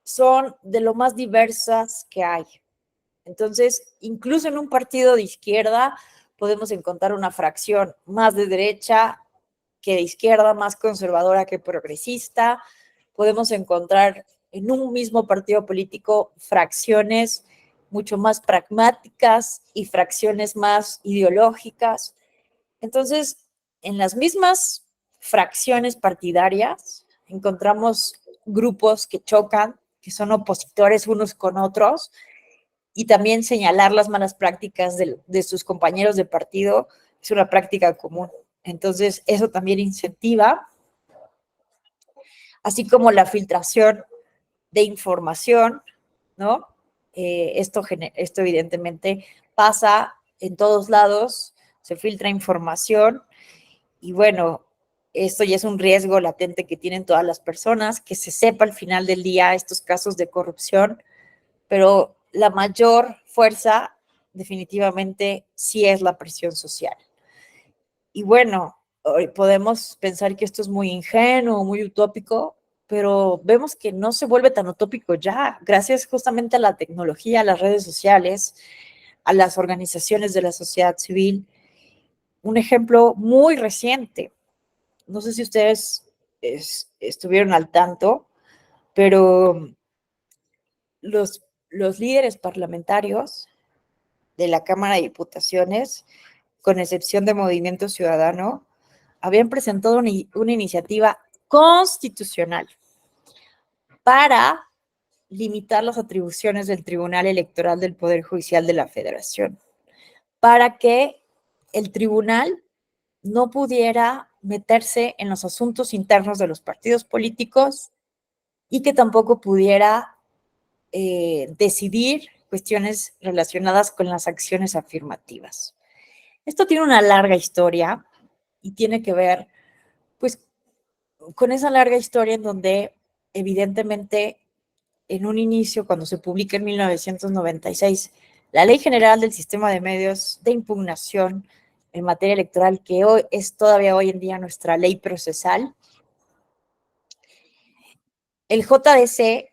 son de lo más diversas que hay. Entonces, incluso en un partido de izquierda podemos encontrar una fracción más de derecha que de izquierda, más conservadora que progresista. Podemos encontrar en un mismo partido político fracciones mucho más pragmáticas y fracciones más ideológicas. Entonces, en las mismas fracciones partidarias encontramos grupos que chocan, que son opositores unos con otros, y también señalar las malas prácticas de sus compañeros de partido es una práctica común. Entonces, eso también incentiva, así como la filtración de información, ¿no? Esto evidentemente pasa en todos lados, se filtra información y bueno, esto ya es un riesgo latente que tienen todas las personas, que se sepa al final del día estos casos de corrupción, pero la mayor fuerza definitivamente sí es la presión social. Y bueno, podemos pensar que esto es muy ingenuo, muy utópico, pero vemos que no se vuelve tan utópico ya, gracias justamente a la tecnología, a las redes sociales, a las organizaciones de la sociedad civil. Un ejemplo muy reciente, no sé si ustedes estuvieron al tanto, pero los líderes parlamentarios de la Cámara de Diputaciones, con excepción de Movimiento Ciudadano, habían presentado una iniciativa constitucional para limitar las atribuciones del Tribunal Electoral del Poder Judicial de la Federación, para que el tribunal no pudiera meterse en los asuntos internos de los partidos políticos y que tampoco pudiera decidir cuestiones relacionadas con las acciones afirmativas. Esto tiene una larga historia y tiene que ver, pues, con esa larga historia en donde, evidentemente, en un inicio, cuando se publica en 1996, la Ley General del Sistema de Medios de Impugnación en materia electoral, que hoy es todavía hoy en día nuestra ley procesal, el JDC,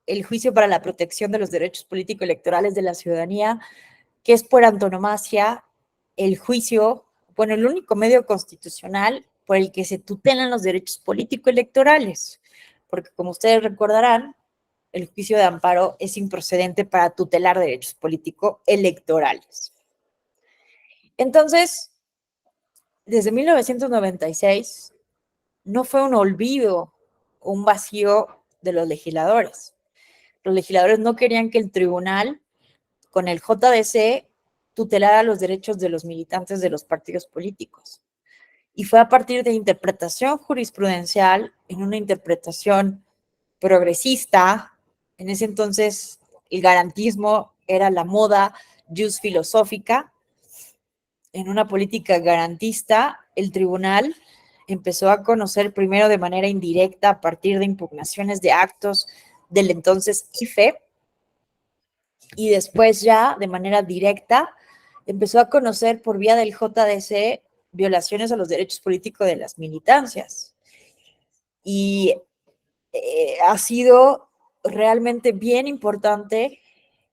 el Juicio para la Protección de los Derechos Político-Electorales de la Ciudadanía, que es por antonomasia el juicio, bueno, el único medio constitucional por el que se tutelan los derechos político-electorales, porque como ustedes recordarán, el juicio de amparo es improcedente para tutelar derechos político-electorales. Entonces, desde 1996, no fue un olvido o un vacío de los legisladores. Los legisladores no querían que el tribunal, con el JDC, tutelara los derechos de los militantes de los partidos políticos. Y fue a partir de interpretación jurisprudencial, en una interpretación progresista. En ese entonces el garantismo era la moda jus filosófica. En una política garantista, el tribunal empezó a conocer primero de manera indirecta a partir de impugnaciones de actos del entonces IFE, y después ya de manera directa empezó a conocer por vía del JDC violaciones a los derechos políticos de las militancias. Y ha sido realmente bien importante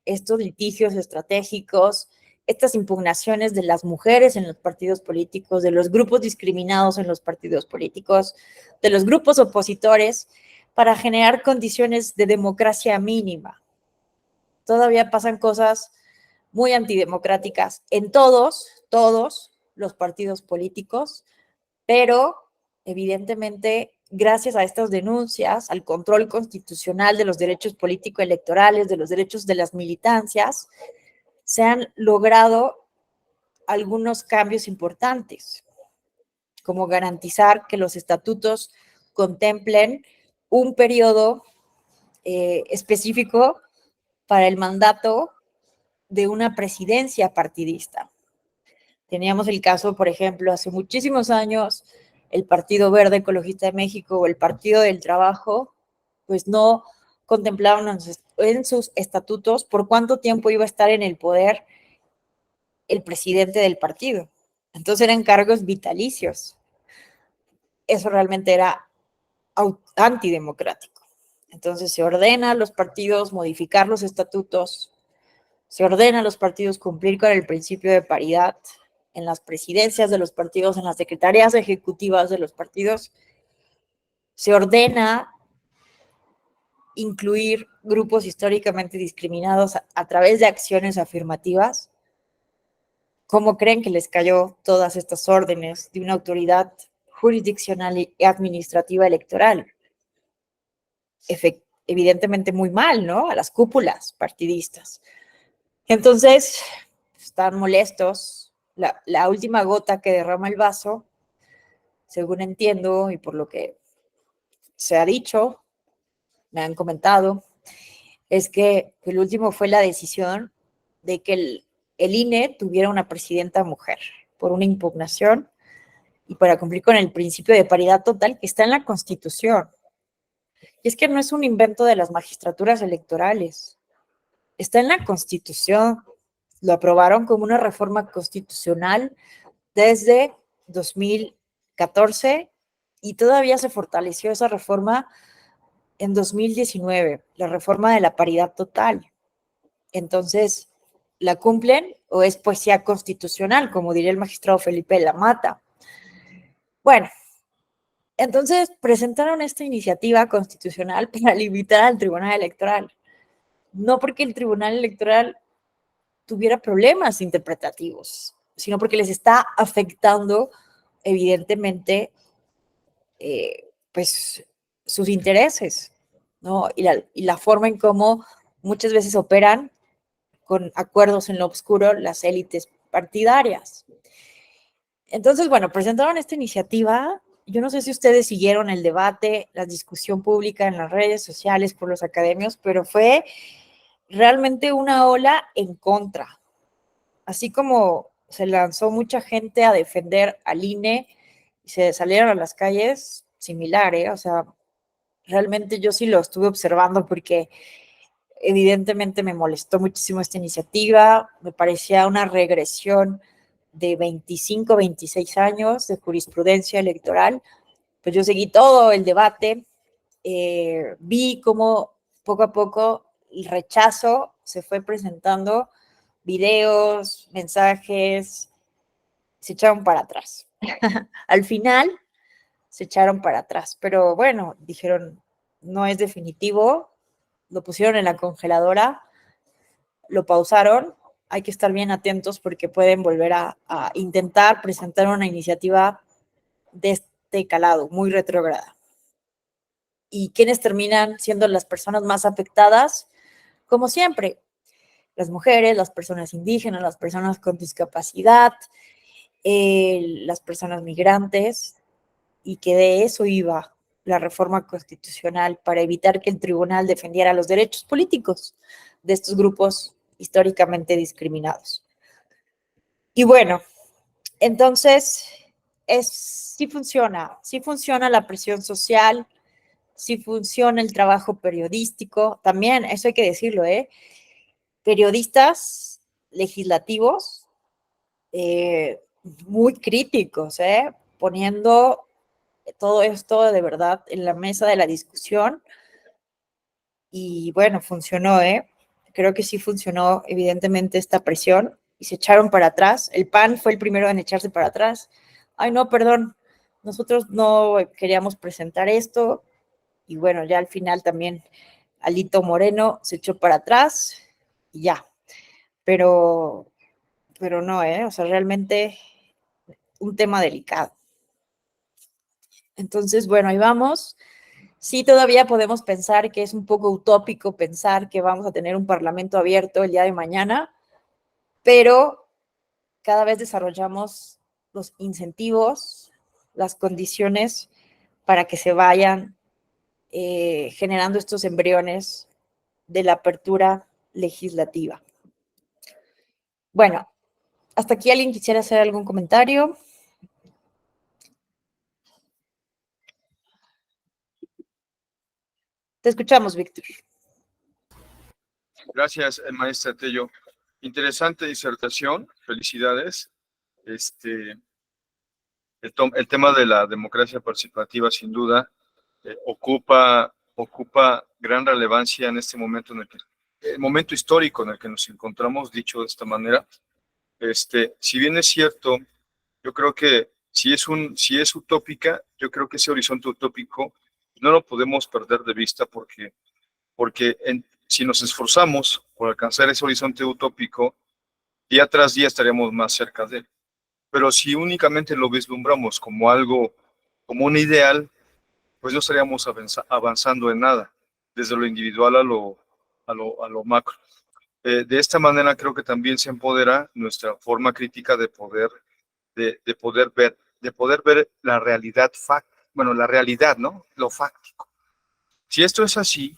estos litigios estratégicos, estas impugnaciones de las mujeres en los partidos políticos, de los grupos discriminados en los partidos políticos, de los grupos opositores, para generar condiciones de democracia mínima. Todavía pasan cosas muy antidemocráticas en todos los partidos políticos, pero evidentemente, gracias a estas denuncias, al control constitucional de los derechos político-electorales, de los derechos de las militancias, se han logrado algunos cambios importantes, como garantizar que los estatutos contemplen un periodo específico para el mandato de una presidencia partidista. Teníamos el caso, por ejemplo, hace muchísimos años, el Partido Verde Ecologista de México o el Partido del Trabajo, pues no contemplaban en sus estatutos por cuánto tiempo iba a estar en el poder el presidente del partido. Entonces eran cargos vitalicios. Eso realmente era antidemocrático. Entonces se ordena a los partidos modificar los estatutos, se ordena a los partidos cumplir con el principio de paridad en las presidencias de los partidos, en las secretarías ejecutivas de los partidos, se ordena incluir grupos históricamente discriminados a través de acciones afirmativas. ¿Cómo creen que les cayó todas estas órdenes de una autoridad jurisdiccional y administrativa electoral? Evidentemente muy mal, ¿no? A las cúpulas partidistas. Entonces, están molestos. La última gota que derrama el vaso, según entiendo y por lo que se ha dicho, me han comentado, es que el último fue la decisión de que el INE tuviera una presidenta mujer por una impugnación y para cumplir con el principio de paridad total que está en la Constitución. Y es que no es un invento de las magistraturas electorales, está en la Constitución. Lo aprobaron como una reforma constitucional desde 2014 y todavía se fortaleció esa reforma en 2019, la reforma de la paridad total. Entonces, ¿la cumplen o es poesía constitucional, como diría el magistrado Felipe Lamata? Bueno, entonces presentaron esta iniciativa constitucional para limitar al Tribunal Electoral. No porque el Tribunal Electoral tuviera problemas interpretativos, sino porque les está afectando, evidentemente, pues sus intereses, ¿no? Y la forma en cómo muchas veces operan con acuerdos en lo oscuro las élites partidarias. Entonces, bueno, presentaron esta iniciativa. Yo no sé si ustedes siguieron el debate, la discusión pública en las redes sociales por los academios, pero fue realmente una ola en contra. Así como se lanzó mucha gente a defender al INE y se salieron a las calles, similar, ¿eh? O sea, realmente yo sí lo estuve observando porque evidentemente me molestó muchísimo esta iniciativa, me parecía una regresión de 25, 26 años de jurisprudencia electoral. Pues yo seguí todo el debate, vi cómo poco a poco el rechazo se fue presentando, videos, mensajes, se echaron para atrás. Al final se echaron para atrás, pero bueno, dijeron, no es definitivo, lo pusieron en la congeladora, lo pausaron, hay que estar bien atentos porque pueden volver a intentar presentar una iniciativa de este calado, muy retrógrada. ¿Y quiénes terminan siendo las personas más afectadas? Como siempre, las mujeres, las personas indígenas, las personas con discapacidad, las personas migrantes, y que de eso iba la reforma constitucional para evitar que el tribunal defendiera los derechos políticos de estos grupos históricamente discriminados. Y bueno, entonces sí funciona la presión social, sí funciona el trabajo periodístico, también, eso hay que decirlo, periodistas legislativos muy críticos, poniendo todo esto de verdad en la mesa de la discusión. Y bueno, funcionó, creo que sí funcionó evidentemente esta presión y se echaron para atrás. El PAN fue el primero en echarse para atrás. Ay, no, perdón, nosotros no queríamos presentar esto. Y bueno, ya al final también Alito Moreno se echó para atrás y ya. Pero no, o sea, realmente un tema delicado. Entonces, bueno, ahí vamos. Sí, todavía podemos pensar que es un poco utópico pensar que vamos a tener un parlamento abierto el día de mañana, pero cada vez desarrollamos los incentivos, las condiciones para que se vayan generando estos embriones de la apertura legislativa. Bueno, hasta aquí alguien quisiera hacer algún comentario. Te escuchamos, Víctor. Gracias, maestra Tello. Interesante disertación, felicidades. El tema de la democracia participativa, sin duda, ocupa gran relevancia en este momento, el momento histórico en el que nos encontramos, dicho de esta manera. Si bien es cierto, yo creo que si es utópica, yo creo que ese horizonte utópico no lo podemos perder de vista porque si nos esforzamos por alcanzar ese horizonte utópico, día tras día estaríamos más cerca de él. Pero si únicamente lo vislumbramos como algo, como un ideal, pues no estaríamos avanzando en nada, desde lo individual a lo macro. De esta manera creo que también se empodera nuestra forma crítica de poder ver la realidad, la realidad, ¿no? Lo fáctico. Si esto es así,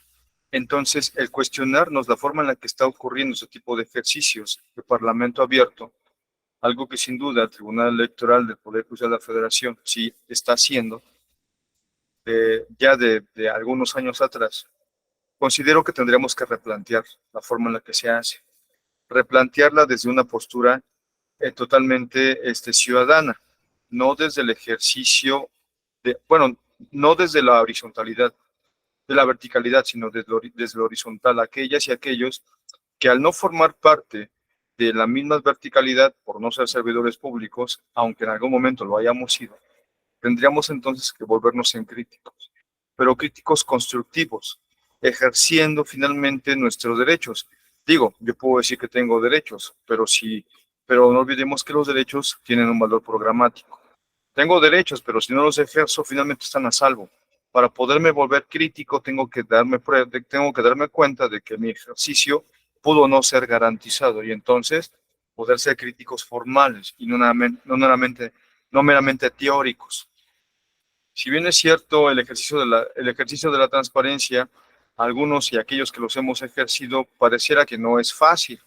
entonces el cuestionarnos la forma en la que está ocurriendo ese tipo de ejercicios de Parlamento abierto, algo que sin duda el Tribunal Electoral del Poder Judicial de la Federación sí está haciendo, ya de algunos años atrás, considero que tendríamos que replantear la forma en la que se hace, replantearla desde una postura totalmente ciudadana, no desde el ejercicio no desde la horizontalidad, de la verticalidad, sino desde lo horizontal, aquellas y aquellos que al no formar parte de la misma verticalidad, por no ser servidores públicos, aunque en algún momento lo hayamos sido, tendríamos entonces que volvernos en críticos, pero críticos constructivos, ejerciendo finalmente nuestros derechos. Digo, yo puedo decir que tengo derechos, pero no olvidemos que los derechos tienen un valor programático. Tengo derechos, pero si no los ejerzo, finalmente están a salvo. Para poderme volver crítico, tengo que darme cuenta de que mi ejercicio pudo no ser garantizado y entonces poder ser críticos formales y no meramente no meramente teóricos. Si bien es cierto el ejercicio de la transparencia, algunos y aquellos que los hemos ejercido, pareciera que no es fácil,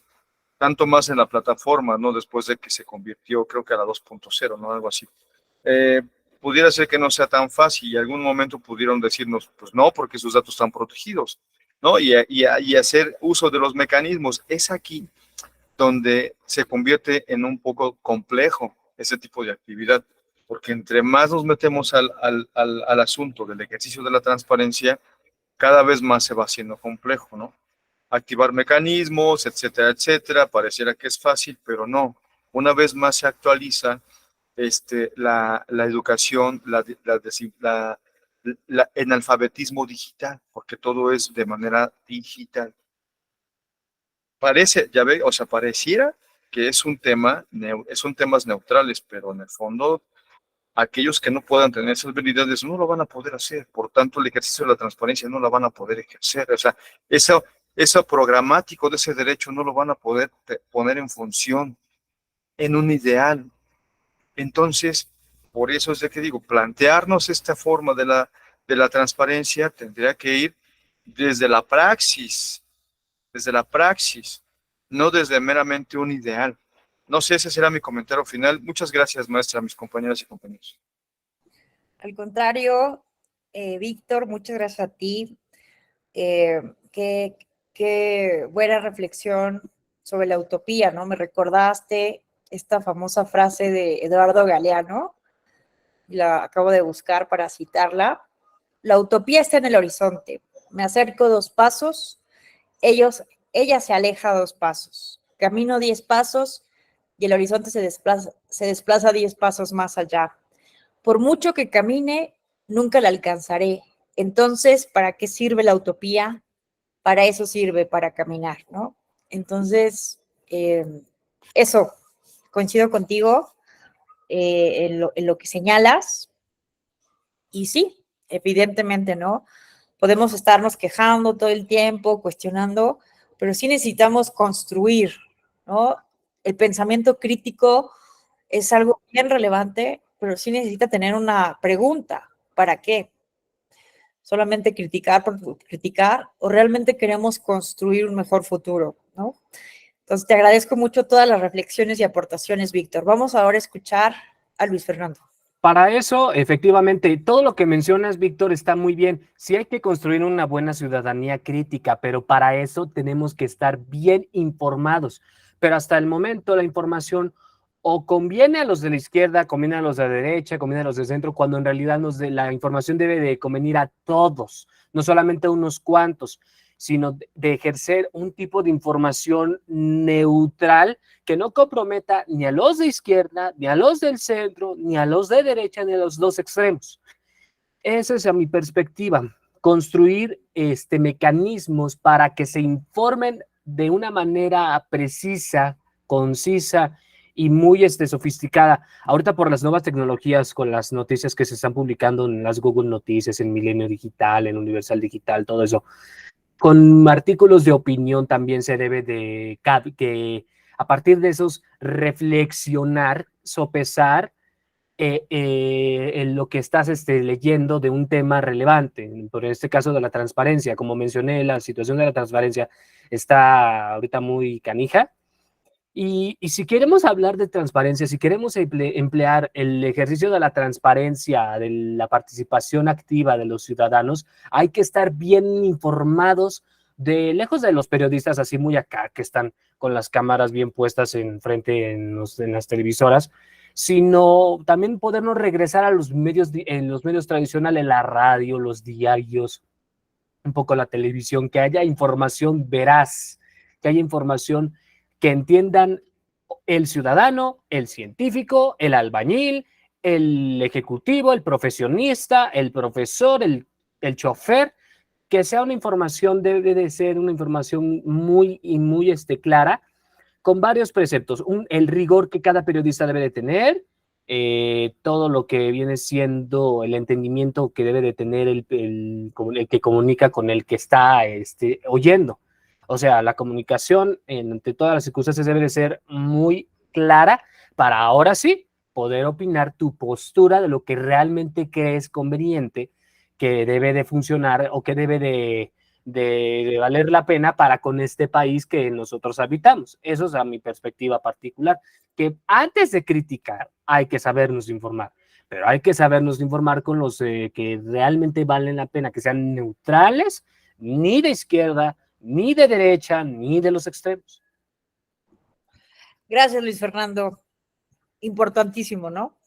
tanto más en la plataforma, ¿no? Después de que se convirtió, creo que a la 2.0, ¿no? Algo así. Pudiera ser que no sea tan fácil y en algún momento pudieron decirnos, pues no, porque sus datos están protegidos, ¿no? Y hacer uso de los mecanismos. Es aquí donde se convierte en un poco complejo ese tipo de actividad, porque entre más nos metemos al asunto del ejercicio de la transparencia, cada vez más se va haciendo complejo, ¿no? Activar mecanismos, etcétera, etcétera, pareciera que es fácil, pero no. Una vez más se actualiza la educación, el analfabetismo digital, porque todo es de manera digital. Parece, ya ve, o sea, pareciera que es un tema, son temas neutrales, pero en el fondo, aquellos que no puedan tener esas habilidades no lo van a poder hacer. Por tanto, el ejercicio de la transparencia no la van a poder ejercer. O sea, eso programático de ese derecho no lo van a poder poner en función en un ideal. Entonces, por eso es de que digo, plantearnos esta forma de la transparencia tendría que ir desde la praxis, no desde meramente un ideal. No sé, ese será mi comentario final. Muchas gracias, maestra, a mis compañeras y compañeros. Al contrario, Víctor, muchas gracias a ti. Qué buena reflexión sobre la utopía, ¿no? Me recordaste esta famosa frase de Eduardo Galeano, la acabo de buscar para citarla. La utopía está en el horizonte. Me acerco 2 pasos, ella se aleja 2 pasos. Camino 10 pasos y el horizonte se desplaza 10 pasos más allá. Por mucho que camine, nunca la alcanzaré. Entonces, ¿para qué sirve la utopía? Para eso sirve, para caminar, ¿no? Entonces, eso, coincido contigo en lo que señalas. Y sí, evidentemente, ¿no? Podemos estarnos quejando todo el tiempo, cuestionando, pero sí necesitamos construir, ¿no? El pensamiento crítico es algo bien relevante, pero sí necesita tener una pregunta. ¿Para qué? ¿Solamente criticar por criticar o realmente queremos construir un mejor futuro, ¿no? Entonces, te agradezco mucho todas las reflexiones y aportaciones, Víctor. Vamos ahora a escuchar a Luis Fernando. Para eso, efectivamente, todo lo que mencionas, Víctor, está muy bien. Sí hay que construir una buena ciudadanía crítica, pero para eso tenemos que estar bien informados. Pero hasta el momento la información o conviene a los de la izquierda, conviene a los de la derecha, conviene a los del centro, cuando en realidad la información debe de convenir a todos, no solamente a unos cuantos, sino de ejercer un tipo de información neutral que no comprometa ni a los de izquierda, ni a los del centro, ni a los de derecha, ni a los 2 extremos. Esa es a mi perspectiva, construir mecanismos para que se informen de una manera precisa, concisa y muy sofisticada. Ahorita por las nuevas tecnologías, con las noticias que se están publicando en las Google Noticias, en Milenio Digital, en Universal Digital, todo eso, con artículos de opinión también se debe de que a partir de esos reflexionar, sopesar en lo que estás leyendo de un tema relevante, por este caso de la transparencia. Como mencioné, la situación de la transparencia está ahorita muy canija. Y si queremos hablar de transparencia, si queremos emplear el ejercicio de la transparencia, de la participación activa de los ciudadanos, hay que estar bien informados, lejos de los periodistas así muy acá, que están con las cámaras bien puestas enfrente en las televisoras, sino también podernos regresar a los medios, en los medios tradicionales, la radio, los diarios, un poco la televisión, que haya información veraz, que haya información que entiendan el ciudadano, el científico, el albañil, el ejecutivo, el profesionista, el profesor, el chofer, que sea una información, debe de ser una información muy clara, con varios preceptos. El rigor que cada periodista debe de tener, todo lo que viene siendo el entendimiento que debe de tener el que comunica con el que está oyendo. O sea, la comunicación entre todas las circunstancias debe de ser muy clara para ahora sí poder opinar tu postura de lo que realmente crees conveniente, que debe de funcionar o que debe de valer la pena para con este país que nosotros habitamos. Eso es a mi perspectiva particular, que antes de criticar hay que sabernos informar, pero hay que sabernos informar con los que realmente valen la pena, que sean neutrales, ni de izquierda, ni de derecha, ni de los extremos. Gracias, Luis Fernando. Importantísimo, ¿no?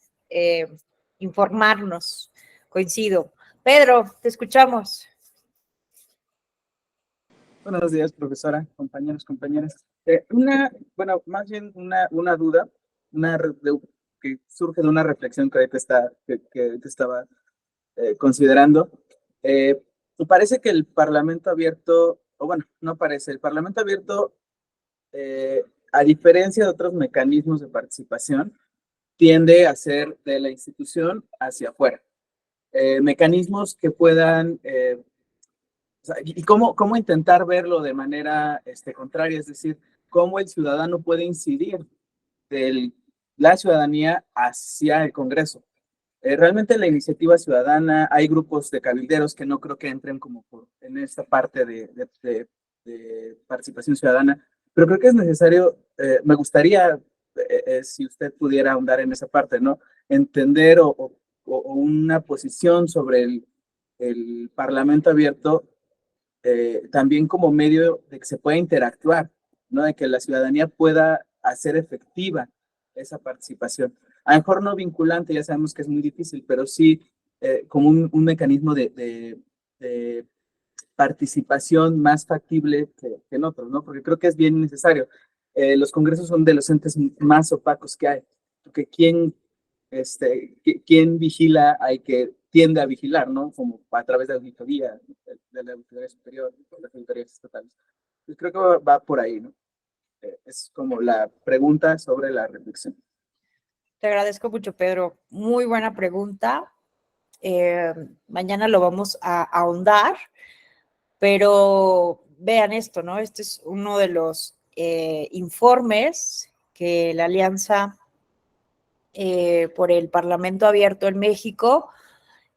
Informarnos. Coincido. Pedro, te escuchamos. Buenos días, profesora, compañeros, compañeras. Bueno, más bien una duda, que surge de una reflexión que ahorita estaba considerando. Parece que el Parlamento abierto, o bueno, no parece, el Parlamento abierto, a diferencia de otros mecanismos de participación, tiende a ser de la institución hacia afuera. Mecanismos que puedan o sea, y cómo intentar verlo de manera contraria, es decir, cómo el ciudadano puede incidir de la ciudadanía hacia el Congreso. Realmente la iniciativa ciudadana, hay grupos de cabilderos que no creo que entren como en esta parte de participación ciudadana, pero creo que es necesario, me gustaría, si usted pudiera ahondar en esa parte, ¿no? Entender o una posición sobre el Parlamento abierto, también como medio de que se pueda interactuar, ¿no? De que la ciudadanía pueda hacer efectiva esa participación. A lo mejor no vinculante, ya sabemos que es muy difícil, pero sí como un mecanismo de participación más factible que en otros, ¿no? Porque creo que es bien necesario. Los congresos son de los entes más opacos que hay, porque quién vigila, hay que tiende a vigilar, ¿no? Como a través de auditoría, de la auditoría superior, de las auditorías estatales. Pues creo que va por ahí, ¿no? Es como la pregunta sobre la reflexión. Te agradezco mucho, Pedro. Muy buena pregunta. Mañana lo vamos a ahondar, pero vean esto, ¿no? Este es uno de los informes que la Alianza por el Parlamento Abierto en México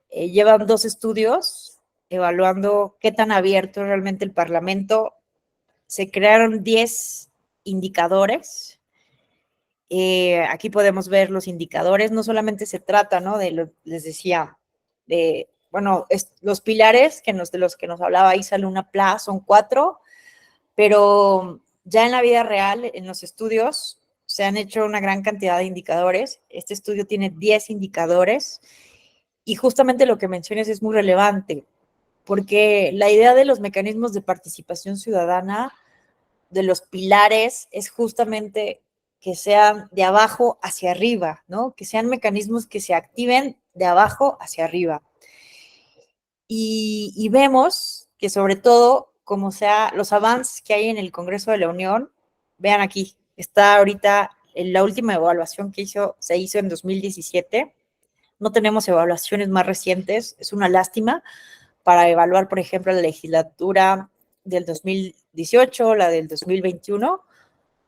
llevan 2 estudios evaluando qué tan abierto es realmente el Parlamento. Se crearon 10 indicadores. Aquí podemos ver los indicadores. No solamente se trata, ¿no? Les decía, bueno, los pilares de los que nos hablaba Isa Luna Pla son 4, pero ya en la vida real, en los estudios, se han hecho una gran cantidad de indicadores. Este estudio tiene 10 indicadores y justamente lo que mencionas es muy relevante, porque la idea de los mecanismos de participación ciudadana, de los pilares, es justamente que sean de abajo hacia arriba, ¿no? Que sean mecanismos que se activen de abajo hacia arriba. Y vemos que sobre todo, como sea, los avances que hay en el Congreso de la Unión, vean aquí, está ahorita en la última evaluación que se hizo en 2017. No tenemos evaluaciones más recientes, es una lástima para evaluar, por ejemplo, la legislatura del 2018, la del 2021.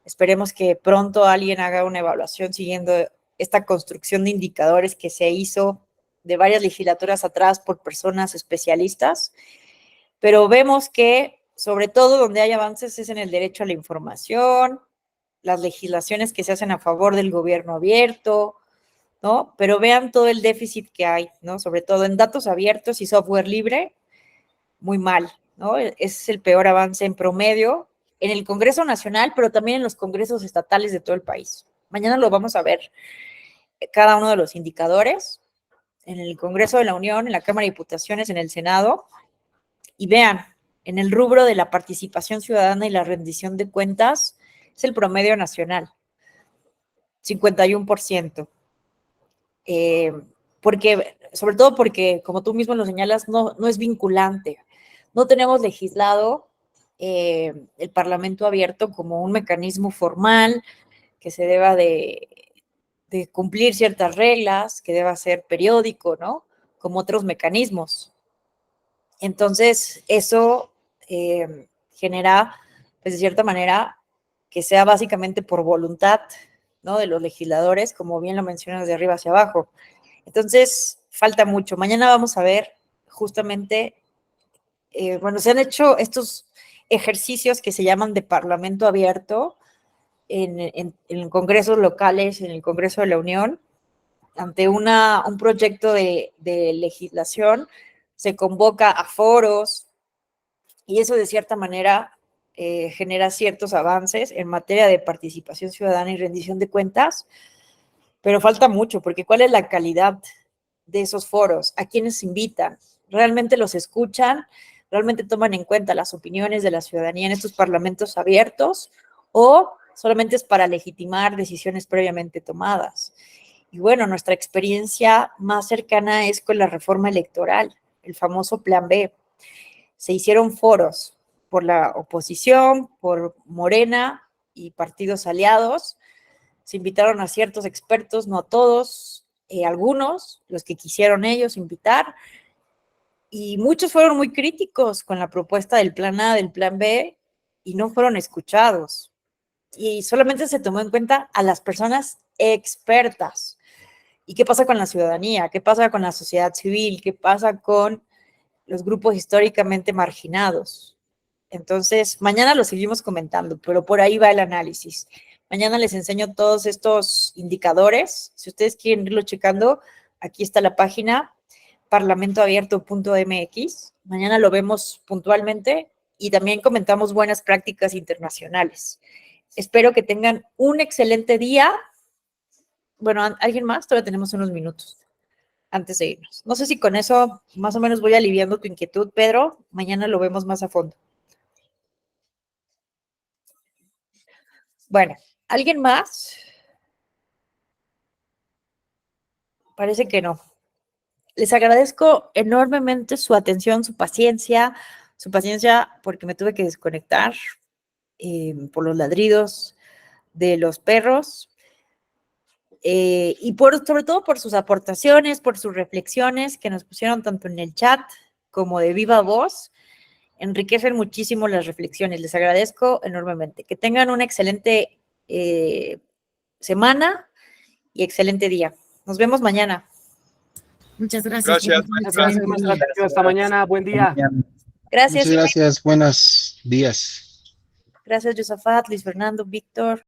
Esperemos que pronto alguien haga una evaluación siguiendo esta construcción de indicadores que se hizo de varias legislaturas atrás por personas especialistas, pero vemos que sobre todo donde hay avances es en el derecho a la información, las legislaciones que se hacen a favor del gobierno abierto, ¿no? Pero vean todo el déficit que hay, ¿no? Sobre todo en datos abiertos y software libre, muy mal, ¿no? Es el peor avance en promedio en el Congreso Nacional, pero también en los congresos estatales de todo el país. Mañana lo vamos a ver, cada uno de los indicadores, en el Congreso de la Unión, en la Cámara de Diputaciones, en el Senado, y vean, en el rubro de la participación ciudadana y la rendición de cuentas, es el promedio nacional, 51%. Sobre todo porque, como tú mismo lo señalas, no es vinculante. No tenemos legislado el Parlamento abierto como un mecanismo formal que se deba de cumplir ciertas reglas, que deba ser periódico, ¿no? Como otros mecanismos. Entonces, eso genera, pues de cierta manera, que sea básicamente por voluntad ¿no? De los legisladores, como bien lo mencionas, de arriba hacia abajo. Entonces, falta mucho. Mañana vamos a ver justamente, bueno, se han hecho estos ejercicios que se llaman de parlamento abierto en congresos locales, en el Congreso de la Unión, ante un proyecto de legislación, se convoca a foros y eso de cierta manera genera ciertos avances en materia de participación ciudadana y rendición de cuentas, pero falta mucho, porque ¿cuál es la calidad de esos foros? ¿A quiénes invitan? ¿Realmente los escuchan? ¿Realmente toman en cuenta las opiniones de la ciudadanía en estos parlamentos abiertos? ¿O solamente es para legitimar decisiones previamente tomadas? Y bueno, nuestra experiencia más cercana es con la reforma electoral, el famoso Plan B. Se hicieron foros por la oposición, por Morena y partidos aliados. Se invitaron a ciertos expertos, no a todos, algunos, los que quisieron ellos invitar, y muchos fueron muy críticos con la propuesta del Plan A, del Plan B, y no fueron escuchados. Y solamente se tomó en cuenta a las personas expertas. ¿Y qué pasa con la ciudadanía? ¿Qué pasa con la sociedad civil? ¿Qué pasa con los grupos históricamente marginados? Entonces, mañana lo seguimos comentando, pero por ahí va el análisis. Mañana les enseño todos estos indicadores. Si ustedes quieren irlo checando, aquí está la página parlamentoabierto.mx. Mañana lo vemos puntualmente y también comentamos buenas prácticas internacionales. Espero que tengan un excelente día. Bueno, ¿alguien más? Todavía tenemos unos minutos antes de irnos. No sé si con eso más o menos voy aliviando tu inquietud, Pedro. Mañana lo vemos más a fondo. Bueno, ¿alguien más? Parece que no. Les agradezco enormemente su atención, su paciencia porque me tuve que desconectar por los ladridos de los perros. Y sobre todo por sus aportaciones, por sus reflexiones que nos pusieron tanto en el chat como de viva voz, enriquecen muchísimo las reflexiones. Les agradezco enormemente. Que tengan una excelente semana y excelente día. Nos vemos mañana. Muchas gracias. Gracias, Gracias, maestra. Hasta mañana. Buen día. Gracias. Muchas gracias. Buenos días. Gracias, Josafat, Luis Fernando, Víctor.